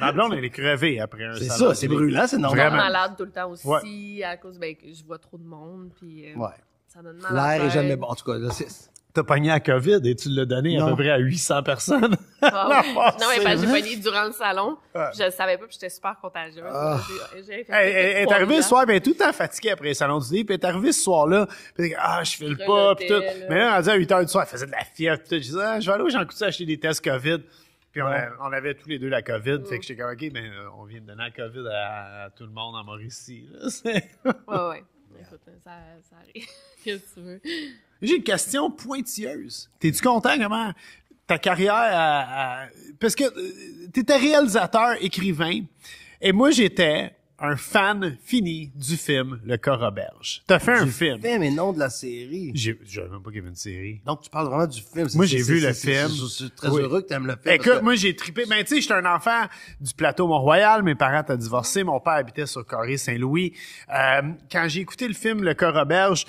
ma blonde, elle est crevée après un C'est salon ça, c'est du livre. brûlant, c'est Je suis normal. Vraiment. malade tout le temps aussi, Ouais. à cause ben, que je vois trop de monde, puis Ouais. ça donne mal à L'air la est jamais tête. bon. En tout cas, là, c'est... T'as pogné la COVID et tu l'as donné à Non. peu près à 800 personnes. Ah, ouais. Non, mais c'est parce que j'ai vrai? pogné durant le salon. Ouais. Je le savais pas, puis j'étais super contagieuse. Ah. J'ai fait Elle est trois arrivée ans. ce soir, ben, tout le temps fatiguée après le salon du livre, puis elle est arrivée ce soir-là, puis je file pas, puis tout. Grelottait, là. Mais là, elle dit à 8 h du soir, elle faisait de la fièvre, puis tout. Je disais, je vais aller au Jean Coutu acheter des tests COVID. Puis on avait tous les deux la COVID, fait que j'étais comme, OK, ben, on vient de donner la COVID à tout le monde en Mauricie, là. C'est- Ouais, ouais. Écoute, ça arrive. Qu'est-ce que tu veux? J'ai une question pointilleuse. T'es-tu content comment ta carrière parce que t'étais réalisateur, écrivain, et moi j'étais un fan fini du film Le Coroberge. T'as fait un film. mais non de la série. J'avais même pas qu'il y avait une série. Donc, tu parles vraiment du film. Moi, j'ai vu le film. Je suis très Oui. heureux que tu aimes le film. Écoute, parce que- moi j'ai trippé. Ben tu sais, j'étais un enfant du plateau Mont-Royal. Mes parents étaient divorcés. Mon père habitait sur Carré Saint-Louis. Quand j'ai écouté le film Le Coroberge,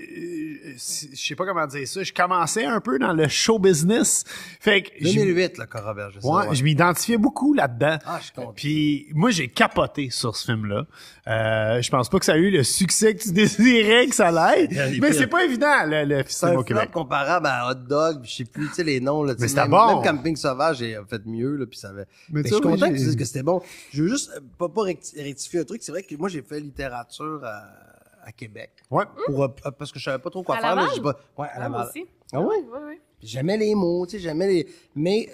je sais pas comment dire ça, je commençais un peu dans le show business. Fait que 2008, le Corps Robert, je sais. ouais, je m'identifiais beaucoup là-dedans. Ah, je suis content. Puis moi, j'ai capoté sur ce film-là. Je pense pas que ça a eu le succès que tu désirais que ça l'ait, mais c'est pas évident, le C'est film un au Québec. flop comparable à Hot Dog, je sais plus, tu sais, les noms, là. Mais c'était c'était bon. Même Camping Sauvage, j'ai fait mieux, là, puis ça avait... Mais Mais tu je suis vois, content moi, que tu j'ai- dises que c'était bon. Je veux juste pas rectifier un truc. C'est vrai que moi, j'ai fait littérature à Québec. Ouais. Parce que je savais pas trop quoi À faire, là. Laval? J'ai pas... Ouais, à Ah, moi Laval. aussi. Ah ouais? Ouais. Puis j'aimais les mots, tu sais, j'aimais les... Mais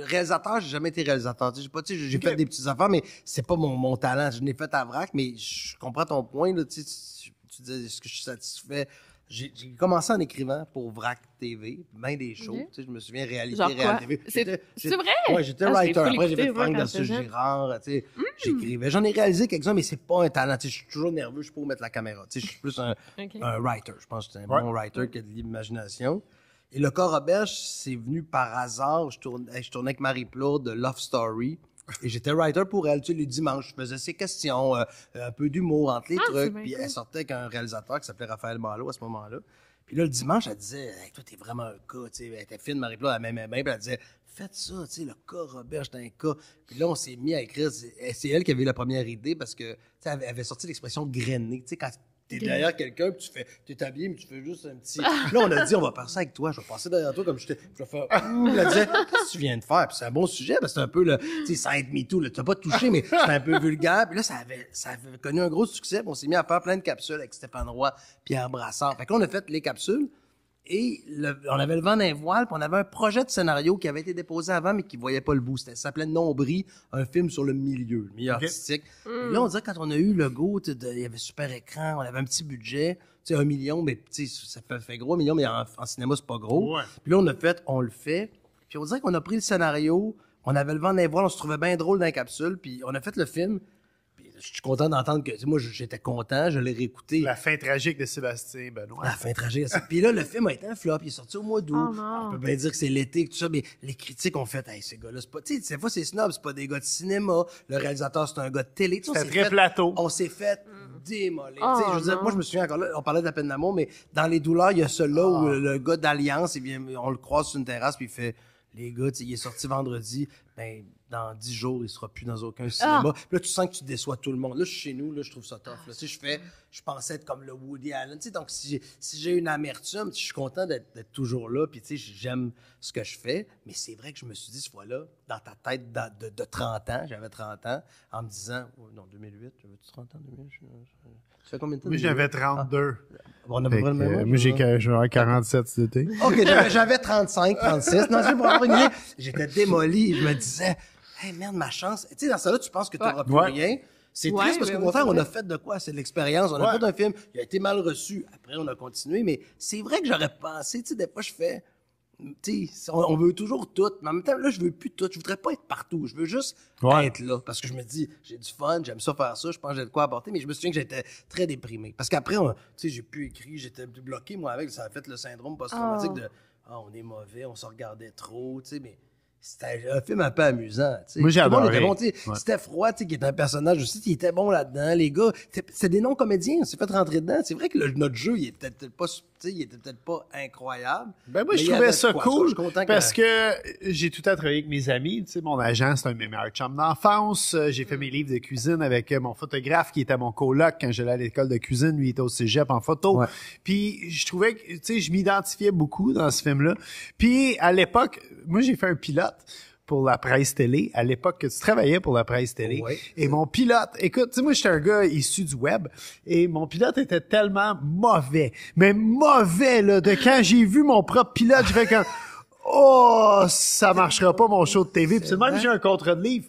réalisateur, j'ai jamais été réalisateur. Tu sais, j'ai Ok. fait des petites affaires, mais c'est pas mon talent. Je l'ai fait à vrac, mais je comprends ton point, là. Tu sais, tu disais, est-ce que je suis satisfait? J'ai commencé en écrivant pour Vrac TV, bien des shows. Ok. Tu sais, je me souviens, Réalité, Genre Réal quoi? TV. C'est J'étais- vrai? Ouais, j'étais Ah, je l'ai writer. full Après, j'ai écouté, fait moi, Franck quand versus j'étais jeune. Girard. Tu sais, j'écrivais. J'en ai réalisé quelques-uns, mais c'est pas un talent. Tu sais, je suis toujours nerveux, je peux pas où mettre la caméra. Tu sais, je suis plus un writer. Je pense que c'est un Ouais. bon writer qui a de l'imagination. Et le Corps Robert, c'est venu par hasard. Je tournais avec Marie-Plaude de Love Story. Et j'étais writer pour elle, tu sais, les dimanches. Je faisais ses questions, un peu d'humour entre les Ah, c'est trucs. bien Puis cool. elle sortait avec un réalisateur qui s'appelait Raphaël Malo à ce moment-là. Puis là, le dimanche, elle disait, hey, toi, t'es vraiment un cas, tu sais. Elle était fine, Marie-Claude, elle m'aimait bien. Puis elle disait, faites ça, tu sais, le cas Robert, j'étais un cas. Puis là, on s'est mis à écrire. C'est elle qui avait eu la première idée parce que, tu sais, elle avait sorti l'expression grainer. Tu sais, quand t'es derrière quelqu'un, puis t'es habillé, mais tu fais juste un petit. Là, on a dit, on va faire ça avec toi. Je vais passer derrière toi comme je vais faire. Elle disait, qu'est-ce que tu viens de faire? Puis c'est un bon sujet, parce que c'est un peu le, tu sais, ça aide me too, là. T'as pas touché, mais c'est un peu vulgaire. Puis là, ça avait connu un gros succès. Puis on s'est mis à faire plein de capsules avec Stéphane Roy, Pierre Brassard. Fait que là, on a fait les capsules. Et on avait le vent d'un voile, puis on avait un projet de scénario qui avait été déposé avant, mais qui voyait pas le bout. Ça s'appelait Nombris, un film sur le milieu artistique. Puis là, on dirait que quand on a eu le go, il y avait super écran, on avait un petit budget, tu sais, 1 million, mais tu sais, ça fait gros, 1 million, mais en cinéma, c'est pas gros. Ouais. Puis là, on le fait. Puis on dirait qu'on a pris le scénario, on avait le vent d'un voile, on se trouvait bien drôle dans la capsule, puis on a fait le film. Je suis content d'entendre que, tu sais, moi, j'étais content, je l'ai réécouté. La fin tragique de Sébastien Benoît. La fin tragique. Puis là, le film a été un flop. Il est sorti au mois d'août. Oh non. On peut bien dire que c'est l'été, tout ça, mais les critiques ont fait, hey, ces gars-là, c'est pas, tu sais, des fois, c'est snob, c'est pas des gars de cinéma. Le réalisateur, c'est un gars de télé. Tu sais, C'était très plateau. On s'est fait démolir. Oh, Tu sais, je veux dire, non. moi, je me souviens encore là, on parlait de la peine d'amour, mais dans Les Douleurs, il y a celui-là où le gars d'Alliance, eh bien, on le croise sur une terrasse, puis il fait, les gars, tu sais, il est sorti vendredi, ben, dans 10 jours, il sera plus dans aucun cinéma. Puis là, tu sens que tu déçois tout le monde. Là, je suis chez nous, là, je trouve ça tough. Là. Tu sais, je pensais être comme le Woody Allen. Tu sais, donc, si j'ai une amertume, je suis content d'être toujours là. Puis, tu sais, j'aime ce que je fais. Mais c'est vrai que je me suis dit, ce fois-là, dans ta tête de 30 ans, j'avais 30 ans, en me disant, oh, non, 2008, j'avais-tu 30 ans, 2008? Ça fait combien de temps? Moi, j'avais 32. On a à peu Fait près le que, même âge, moi, là. je vais avoir 47 cet été. OK, j'avais 35, 36. Non, c'est pour avoir une idée. J'étais démoli. Je me disais, hey, merde, ma chance. Tu sais, dans ça là, tu penses que tu n'auras plus Ouais. rien. C'est Ouais, triste parce mais qu'au oui, contraire, c'est on a vrai. fait de quoi? C'est de l'expérience. On a Ouais. fait un film, il a été mal reçu. Après, on a continué. Mais c'est vrai que j'aurais pensé, tu sais, des fois, je fais, tu sais, on veut toujours tout. Mais en même temps, là, je veux plus tout. Je voudrais pas être partout. Je veux juste Ouais. être là. Parce que je me dis, j'ai du fun, j'aime ça faire ça, je pense que j'ai de quoi apporter. Mais je me souviens que j'étais très déprimé. Parce qu'après, tu sais, j'ai plus écrit, j'étais bloqué, moi, avec. Ça a fait le syndrome post-traumatique Oh. de, on est mauvais, on se regardait trop, tu sais, mais c'était un film un peu amusant, tu sais. Moi, j'ai Tout le monde adoré. était bon, tu sais. Ouais. Steph Roy, tu sais, qui est un personnage aussi, il était bon là-dedans. Les gars, c'est des non-comédiens, on s'est fait rentrer dedans. C'est vrai que notre jeu, il est peut-être pas, tu sais, il était peut-être pas incroyable. Ben moi, mais je il y trouvais avait ça de quoi. Je cool suis content parce que j'ai tout à travaillé avec mes amis. Tu sais, mon agent, c'est un de mes meilleurs chums d'enfance. J'ai fait mes livres de cuisine avec mon photographe qui était mon coloc quand j'allais à l'école de cuisine. Lui, il était au cégep en photo. Ouais. Puis je trouvais que, tu sais, je m'identifiais beaucoup dans ce film-là. Puis à l'époque, moi, j'ai fait un pilote pour la presse télé, à l'époque que tu travaillais pour la presse télé. Ouais. Et mon pilote, écoute, tu sais, moi, j'étais un gars issu du web, et mon pilote était tellement mauvais, mais mauvais, là, de quand j'ai vu mon propre pilote, je fais comme, oh, ça marchera pas, mon show de TV. Puis c'est même que j'ai un contrat de livre.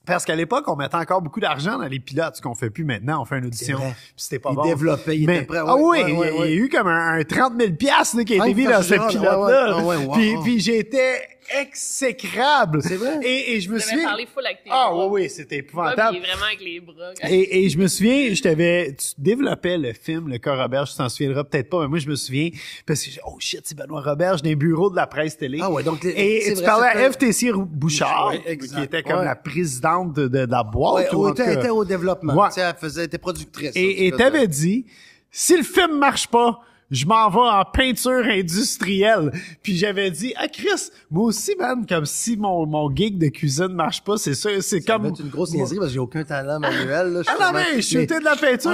Parce qu'à l'époque, on mettait encore beaucoup d'argent dans les pilotes, ce qu'on fait plus maintenant. On fait une audition, C'est vrai. puis c'était pas Il bon. développait, il Mais- était prêt. Ah oui, ouais, il y a eu comme un 30 000 piastres, là, qui a Ah, été mis il dans fait ce ce pilote-là. genre, ouais, wow. Puis j'étais exécrable. C'est vrai? Et je me Tu devais souviens... parler full avec tes Ah bras. oui, c'était Ouais, épouvantable. puis vraiment avec les bras. Et je me souviens, tu développais le film, Le Corps Robert, tu t'en souviendras peut-être pas, mais moi, je me souviens, parce que, oh shit, c'est Benoît Roberge, dans les bureaux de la presse télé. Ah ouais, donc Et c'est tu vrai, parlais à c'était- FTC Bouchard, Ouais, exact. qui était comme Ouais. la présidente de la boîte. Ouais, ou en elle tout cas. était au développement. Ouais. Tu sais, elle était productrice. Et t'avais dit, si le film marche pas, je m'en vais en peinture industrielle. Puis j'avais dit, ah Chris, moi aussi, man, comme si mon gig de cuisine marche pas, c'est ça, c'est Ça comme... va être une grosse niaiserie parce que j'ai aucun talent manuel. Là. Ah non, mais je shootais de la peinture,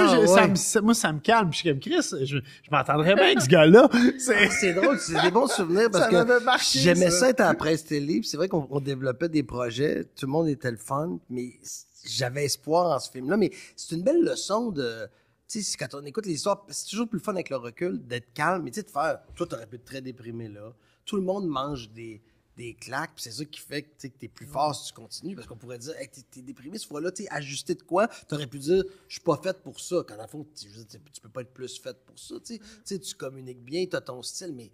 moi, ça me calme. Je suis comme, Chris, je m'entendrais bien avec ce gars-là. C'est drôle, c'est des bons souvenirs parce Ça m'avait que marqué, j'aimais ça. ça être à la presse télé. Puis c'est vrai qu'on développait des projets, tout le monde était le fun, mais j'avais espoir en ce film-là. Mais c'est une belle leçon de... Tu sais, quand on écoute l'histoire, c'est toujours plus fun avec le recul d'être calme. Mais tu sais, de faire... Toi, t'aurais pu être très déprimé là. Tout le monde mange des claques, puis c'est ça qui fait que t'es plus fort si tu continues, parce qu'on pourrait dire, hey, t'es déprimé cette fois-là, t'es ajusté de quoi? T'aurais pu dire, je suis pas faite pour ça, quand dans le fond, tu peux pas être plus faite pour ça, tu sais, tu communiques bien, t'as ton style, mais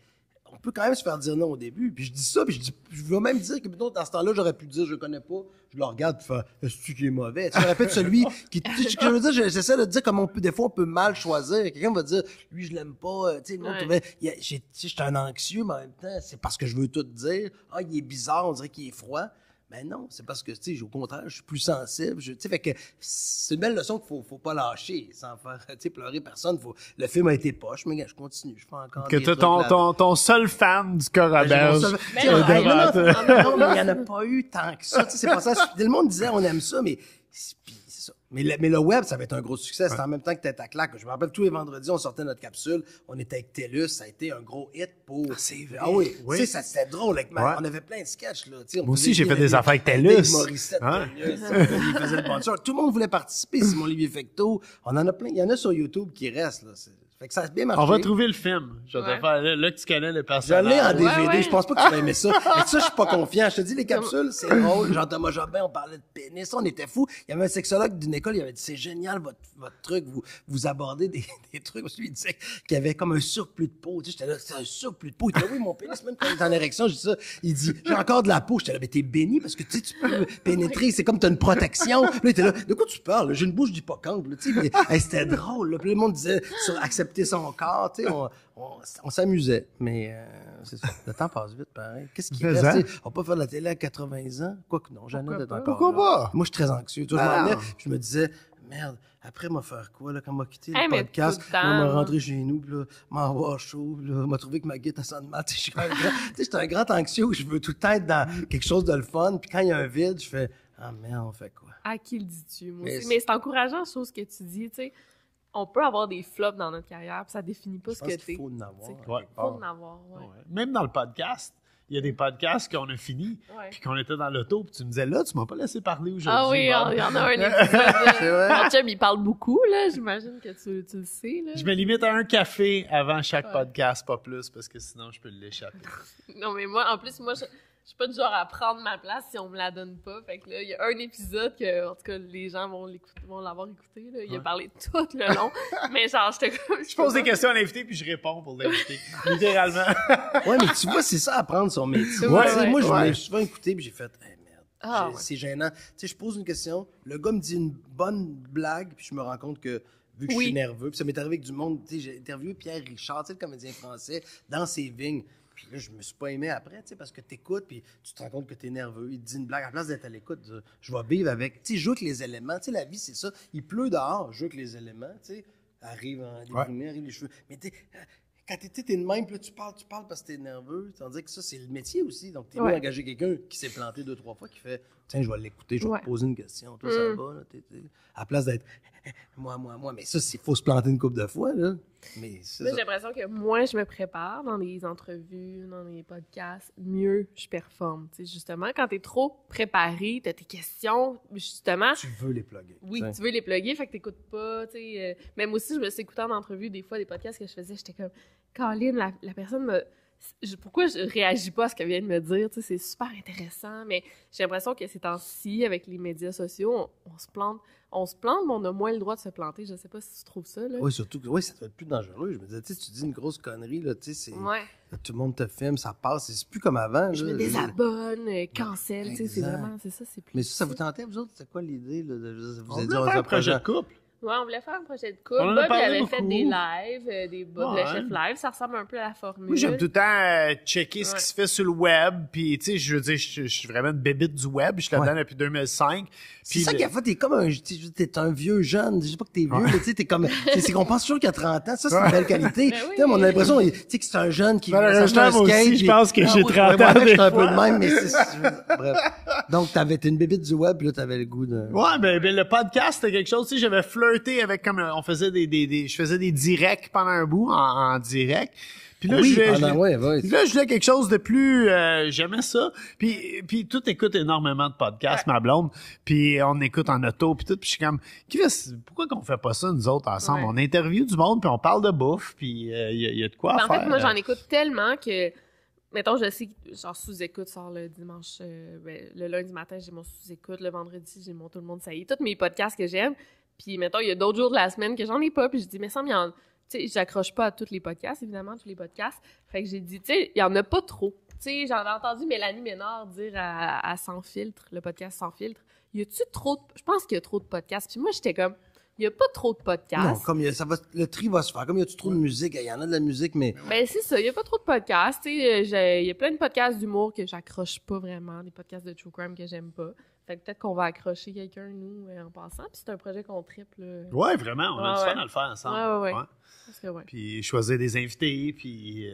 on peut quand même se faire dire non au début, puis je dis ça, puis je veux même dire que dans ce temps-là, j'aurais pu dire, je connais pas, je le regarde, puis faire, est-ce qui est mauvais? Tu me répètes celui qui, je veux dire, j'essaie de dire comment des fois on peut mal choisir, quelqu'un va dire, lui, je l'aime pas, tu sais, non, j'étais un anxieux, mais en même temps, c'est parce que je veux tout dire, ah, il est bizarre, on dirait qu'il est froid. Ben non, c'est parce que, tu sais, au contraire, je suis plus sensible. Tu sais, fait que c'est une belle leçon qu'il faut pas lâcher sans faire, tu sais, pleurer personne. Le film a été poche, mais je continue, je fais encore Que des t'as trucs ton seul fan du corps à berge. non, mais il n'y en a pas eu tant que ça. Tu sais, c'est pas ça. Tout le monde disait on aime ça, mais c'est ça. Mais le web, ça va être un gros succès. C'était en même temps que Tête à claque. Je me rappelle, tous les vendredis, on sortait notre capsule. On était avec TELUS. Ça a été un gros hit pour... c'est vrai. Ah oui. Oui. Tu sais, c'était drôle. On avait plein de sketchs, là. Moi aussi, j'ai fait des affaires avec TELUS. Dave Morissette, Hein? TELUS, il faisait le sponsor. Tout le monde voulait participer. Simon Olivier Fecteau. On en a plein. Il y en a sur YouTube qui restent, là. Fait que ça a bien marché. On va trouver le film. Je vais te faire, là que tu connais le personnage. Je l'ai en DVD, Ouais, ouais. je pense pas que tu vas aimer ça. Et ça, je suis pas confiant. Je te dis, les capsules, c'est drôle. Jean-Thomas Jobin, on parlait de pénis, on était fous. Il y avait un sexologue d'une école, il avait dit, c'est génial, votre truc, vous abordez des trucs. Parce que lui, il disait qu'il y avait comme un surplus de peau. Tu sais, j'étais là, c'est un surplus de peau. Il dit, oui, mon pénis, même quand il est en érection, je dis ça. Il dit, j'ai encore de la peau. J'étais là, mais t'es béni parce que tu sais, tu peux pénétrer, c'est comme t'as une protection. Puis là, il était là, de quoi tu parles? J'ai une bouche d'hippocampe, là, tu sais. Hey, c'était drôle, là. Puis le monde disait, sur accepter son corps. Tu sais, on s'amusait, mais c'est ça. Le temps passe vite, pareil. Qu'est-ce qui reste? Tu sais, on va pas faire de la télé à 80 ans? Quoique non, jamais d'être encore Pourquoi là. pas? Moi, je suis très anxieux. Toi, je m'en venais, je me disais, merde, après, m'a faire quoi, là, quand m'a quitté le mais podcast, tout le temps, m'a là. rentré chez nous, puis là, m'en avoir chaud, puis là, m'a trouvé que ma guitare sonne mal. Tu sais, j'étais un grand anxieux où je veux tout le temps être dans quelque chose de le fun, puis quand il y a un vide, je fais, ah merde, on fait quoi? À qui le dis-tu, moi Mais aussi? Mais c'est encourageant, chose que tu dis, tu sais. On peut avoir des flops dans notre carrière, puis ça définit pas Je ce pense que qu'il t'es. faut en avoir. Il Ouais. faut en avoir, ouais. Ouais. Même dans le podcast, il y a des podcasts qu'on a fini, Ouais. puis qu'on était dans l'auto, puis tu me disais, là, tu m'as pas laissé parler aujourd'hui. Ah oui, Bob. il y en a un épisode. C'est vrai? Mon chum, il parle beaucoup, là. J'imagine que tu le sais, là. Je me limite à un café avant chaque podcast, pas plus, parce que sinon, je peux l'échapper. Non, mais moi, en plus, je suis pas du genre à prendre ma place si on me la donne pas. Fait que là, il y a un épisode que, en tout cas, les gens vont l'avoir écouté, là. Il a parlé tout le long. Mais genre, j'étais comme... Je pose des questions à l'invité, puis je réponds pour l'invité. Littéralement. Ouais, mais tu vois, c'est ça, apprendre son métier. Ouais, Tu sais, ouais, moi, je ouais. l'ai souvent écouté, puis j'ai fait, hey, merde. Ah, ouais. C'est gênant. Tu sais, je pose une question, le gars me dit une bonne blague, puis je me rends compte que, vu que je suis nerveux, puis ça m'est arrivé avec du monde, tu sais, j'ai interviewé Pierre Richard, tu sais, le comédien français, dans ses vignes. Puis là, je me suis pas aimé après, tu sais, parce que t'écoutes, puis tu te rends compte que t'es nerveux. Il te dit une blague, à la place d'être à l'écoute, je vais vivre avec. Tu sais, joue avec les éléments. Tu sais, la vie, c'est ça. Il pleut dehors, joue avec les éléments, tu sais. Arrive en déprimé, arrive les cheveux. Mais tu sais, quand t'es de même, puis là, tu parles parce que t'es nerveux. Tandis que ça, c'est le métier aussi. Donc, t'es mieux d'engager quelqu'un qui s'est planté 2-3 fois, qui fait, tiens, je vais l'écouter, je vais te poser une question. Toi, ça va, là, à la place d'être, moi. Mais ça, il faut se planter une couple de fois, là. Mais c'est Moi, ça. j'ai l'impression que moins je me prépare dans les entrevues, dans les podcasts, mieux je performe. Tu sais, justement, quand t'es trop préparé, t'as tes questions, justement. Tu veux les plugger. Oui, t'sais. tu veux les plugger, fait que t'écoutes pas, tu sais. Même aussi, je me suis écoutant en entrevue, des fois, des podcasts que je faisais, j'étais comme, Caroline, la personne me... Pourquoi je réagis pas à ce qu'elle vient de me dire, tu sais, c'est super intéressant, mais j'ai l'impression que ces temps-ci, avec les médias sociaux, on se plante, mais on a moins le droit de se planter. Je sais pas si tu trouves ça, là. Oui, surtout que ça doit être plus dangereux. Je me disais, tu sais, tu dis une grosse connerie, là, tu sais, Ouais. tout le monde te filme, ça passe, c'est plus comme avant. Je là. me désabonne, cancel, tu sais, c'est Exact. vraiment, c'est ça, c'est plus... Mais ça vous tentait, vous autres? C'est quoi l'idée, là? Vous On avez dit, voulait on faire a un projet de couple. Ouais, on voulait faire un projet de couple. On en a Bob, il parlé avait beaucoup. fait des lives, des Bob, Ouais. le chef live. Ça ressemble un peu à la formule. Moi, j'aime tout le temps checker ce qui se fait sur le web. Puis, tu sais, je veux dire, je suis vraiment une bébite du web. Je suis là-dedans depuis 2005. C'est Puis ça qui a fait, t'es comme un, t'es un vieux jeune. Je sais pas que t'es vieux, mais tu sais, t'es comme, c'est qu'on pense toujours qu'il y a 30 ans. Ça, c'est une belle qualité. Ben oui. Tu sais, on a l'impression, tu sais, que c'est un jeune qui Malheureusement, s'achète un moi skate, aussi, je puis- pense que j'ai oui, 30 ouais, ans moi, des je suis un peu fois. de même, mais bref. Donc, t'es une bébite du web, puis là, t'avais le goût de... Ouais, ben, le podcast, c'était quelque chose, tu sais, j'avais flirté avec comme, on faisait je faisais des directs pendant un bout, en direct. Puis là, Oui, je voulais- pendant- je- ouais. puis là, je voulais quelque chose de plus, j'aimais ça. Puis tout écoute énormément de podcasts, ma blonde. Puis on écoute en auto, puis tout. Puis je suis comme, Chris, pourquoi qu'on fait pas ça, nous autres, ensemble? Ouais. On interview du monde, puis on parle de bouffe, puis il y a de quoi Ben, en faire. fait, moi, j'en écoute tellement que, mettons, je sais que, genre, sous-écoute sort le dimanche, le lundi matin, j'ai mon sous-écoute, le vendredi, j'ai mon Tout le monde, ça y est, tous mes podcasts que j'aime. Puis, mettons, il y a d'autres jours de la semaine que j'en ai pas, puis je dis, mais ça, il y en... Tu sais, j'accroche pas à tous les podcasts, évidemment, tous les podcasts. Fait que j'ai dit, tu sais, il y en a pas trop. Tu sais, j'en ai entendu Mélanie Ménard dire à Sans Filtre, le podcast Sans Filtre, y a-tu trop de... Je pense qu'il y a trop de podcasts. Puis moi, j'étais comme, il y a pas trop de podcasts. Non, comme le tri va se faire. Comme il y a trop de musique, il y en a de la musique, mais Ben, c'est ça, il y a pas trop de podcasts. Tu sais, il y a plein de podcasts d'humour que j'accroche pas vraiment, des podcasts de true crime que j'aime pas. Fait que peut-être qu'on va accrocher quelqu'un, nous, en passant. Puis c'est un projet qu'on triple. Ouais, vraiment, on a du Ouais, fun à le faire ensemble. Ouais. Parce que, ouais. Puis choisir des invités, puis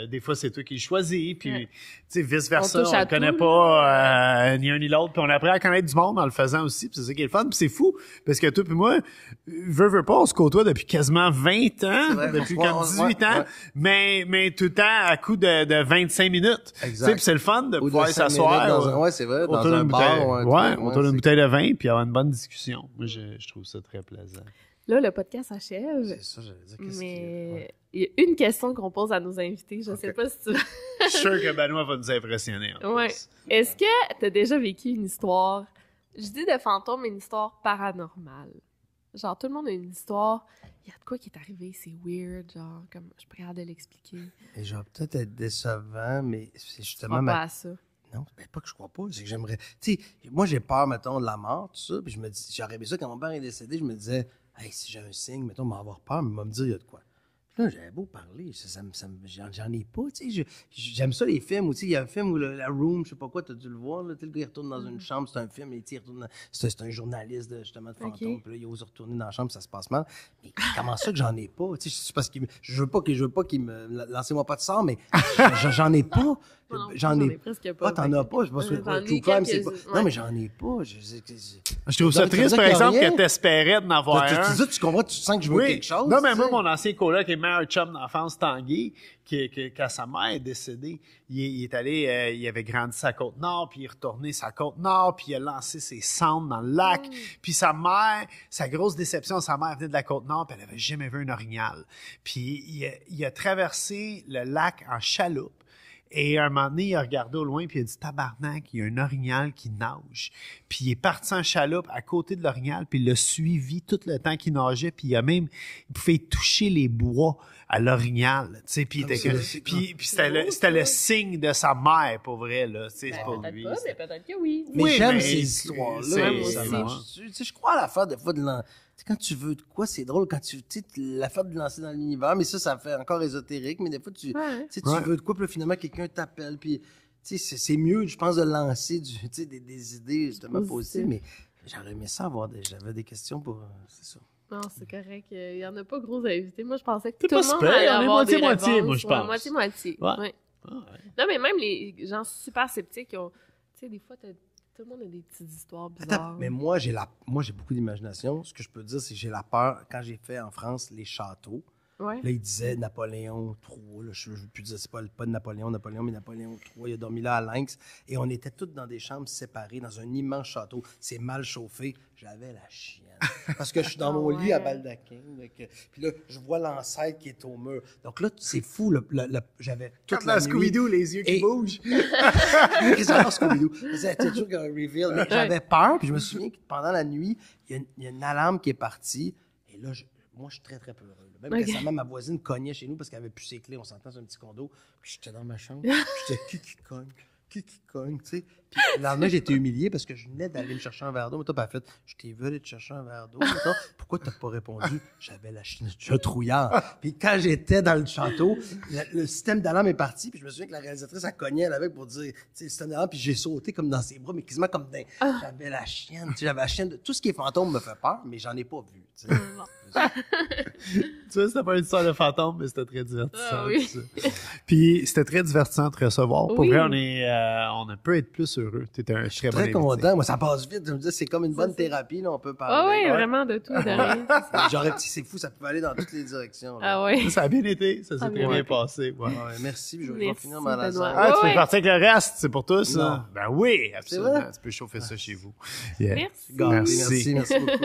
des fois c'est toi qui le choisis, puis Ouais. tu sais vice-versa, On touche on à le connaît tout, pas ni un ni l'autre, puis on apprend à connaître du monde en le faisant aussi, puis c'est ça qui est le fun, puis c'est fou, parce que toi puis moi, veux pas, on se côtoie depuis quasiment 20 ans, vrai, depuis ouais, comme 18 ouais, ans, ouais. mais tout le temps à coup de 25 minutes. Tu sais, puis c'est le fun de Ou pouvoir 5 minutes s'asseoir. ouais, c'est vrai, dans autour un d'une bar bouteille, ou un ouais, truc, autour d'une c'est- bouteille de vin, puis avoir une bonne discussion. Moi, je trouve ça très plaisant. Là, le podcast s'achève. C'est ça, j'allais dire. Qu'est-ce qui est- Mais ouais. il y a une question qu'on pose à nos invités. Je sais pas si tu... Je suis sûr que Benoît va nous impressionner. En Ouais. plus. Est-ce que tu as déjà vécu une histoire, je dis de fantôme, mais une histoire paranormale? Genre, tout le monde a une histoire, il y a de quoi qui est arrivé, c'est weird, genre, comme, je suis pas capable de l'expliquer. Et je vais peut-être être décevant, mais c'est Je justement crois pas à ça. Non, ben pas que je crois pas, c'est que j'aimerais... Tu sais, moi, j'ai peur, mettons, de la mort, tout ça, puis je me dis, j'aurais aimé ça quand mon père est décédé, je me disais, hey, si j'ai un signe, mettons, m'en avoir peur, mais il va me dire, il y a de quoi. Puis là, j'avais beau parler, j'en ai pas, tu sais, j'aime ça les films, où, tu sais, il y a un film où la Room, je sais pas quoi, t'as dû le voir, là, tu sais, le gars, il retourne dans une chambre, c'est un film, et il retourne c'est un journaliste, justement, de fantôme, puis là, il ose retourner dans la chambre, ça se passe mal. Mais comment ça que j'en ai pas, tu sais, c'est parce qu'il je veux pas qu'il me... Lancez-moi pas de sort, mais j'en ai pas. Moi non plus, J'en ai presque pas. Ah, t'en as pas? Je pense que J'en ai True Crime, c'est pas... quelques-uns, Non, ouais. mais j'en ai pas. Je trouve ça Ça veut triste, dire par qu'il y a exemple, rien? que t'espérais d'en avoir un. Tu comprends, tu sens que je veux Oui. quelque chose? Non, mais tu moi, sais. mon ancien coloc et meilleur chum d'enfance, Tanguy, quand sa mère est décédée, il est allé, il avait grandi sa Côte-Nord, puis il est retourné sa Côte-Nord, puis il a lancé ses cendres dans le lac. Puis sa mère, sa grosse déception, sa mère venait de la Côte-Nord, puis elle avait jamais vu un orignal. Puis il a traversé le lac en chaloupe. Et un moment donné, il a regardé au loin, puis il a dit « Tabarnak, il y a un orignal qui nage. » Puis il est parti en chaloupe à côté de l'orignal, puis il l'a suivi tout le temps qu'il nageait, puis il pouvait toucher les bois à l'orignal, tu sais, puis il était puis c'était le signe de sa mère, pour vrai, là, tu sais, c'est pour Peut-être lui. pas, mais peut-être que oui. Mais Oui, j'aime mais ces histoires-là. c'est- moi ça aussi. marche. Tu sais, je crois à l'affaire des fois de tu sais, quand tu veux de quoi, c'est drôle quand tu sais l'affaire de lancer dans l'univers, mais ça fait encore ésotérique, mais des fois tu Ouais. tu sais, Ouais. tu veux de quoi, puis là, finalement quelqu'un t'appelle, puis tu sais c'est mieux, je pense, de lancer tu sais des idées justement Positif. positives, mais j'aurais aimé ça j'avais des questions pour c'est ça. Non, c'est correct. Il y en a pas gros à éviter. Moi, je pensais que C'est tout pas le monde super, allait on est avoir des moitié-moitié, réponses. moi, je Ouais, pense. moitié-moitié. Ouais. Ouais. Ah, ouais. Non, mais même les gens super sceptiques, tu sais, des fois, tout le monde a des petites histoires bizarres. Attends, mais moi j'ai beaucoup d'imagination. Ce que je peux dire, c'est que j'ai la peur quand j'ai fait en France les châteaux. Ouais. Là, il disait Napoléon III. Là, je ne veux plus dire, c'est pas de Napoléon, mais Napoléon III. Il a dormi là à Lynx. Et on était tous dans des chambres séparées, dans un immense château. C'est mal chauffé. J'avais la chienne. Parce que je suis dans mon lit à baldaquin. Puis là, je vois l'ancêtre qui est au mur. Donc là, c'est fou. J'avais toute Comme la dans nuit... Scooby-Doo, les yeux qui Et- bougent. J'adore Scooby-Doo. C'était toujours un reveal. Mais j'avais peur. Puis je me souviens que pendant la nuit, il y a une alarme qui est partie. Et là, moi, je suis très, très peureux. là. Même Ok. récemment, ma voisine cognait chez nous parce qu'elle avait plus ses clés. On s'entend sur un petit condo. Puis j'étais dans ma chambre. Puis j'étais qui cogne? qui cogne, tu sais. Puis le lendemain, j'ai été humilié parce que je venais d'aller me chercher un verre d'eau. Mais toi, fait, je t'ai vu aller te chercher un verre d'eau. Mettons. Pourquoi t'as pas répondu? J'avais la chine de trouillard. Puis quand j'étais dans le château, le système d'alarme est parti. Puis je me souviens que la réalisatrice, elle cognait avec pour dire, tu sais, le système d'alarme. Puis j'ai sauté comme dans ses bras, mais quasiment comme dans... J'avais la chienne. Tu sais, j'avais la chienne de... Tout ce qui est fantôme me fait peur, mais j'en ai pas vu. Tu sais. Tu vois, c'était pas une histoire de fantôme, mais c'était très divertissant. Ah oui. Puis c'était très divertissant de te recevoir. Pour Oui. vrai, on ne peut être plus heureux. T'étais un très bon Très invité. content. Moi, ça passe vite. Je me dis, c'est comme une bonne thérapie, là. On peut parler. Ah oui, Ouais. vraiment de tout, de rien. C'est fou, ça peut aller dans toutes les directions. Là. Ah oui. Ça a bien été. Ça s'est Ah, très ouais. bien passé. Ouais. Ouais, merci. Puis je vais Merci, finir ma Benoît. lasagne. Ah, tu Ouais. peux partir avec le reste, c'est pour tous, Non. ça? Ben oui, absolument. vrai? Tu peux chauffer ça chez vous. Yeah. Merci. Gâté, Merci. merci beaucoup.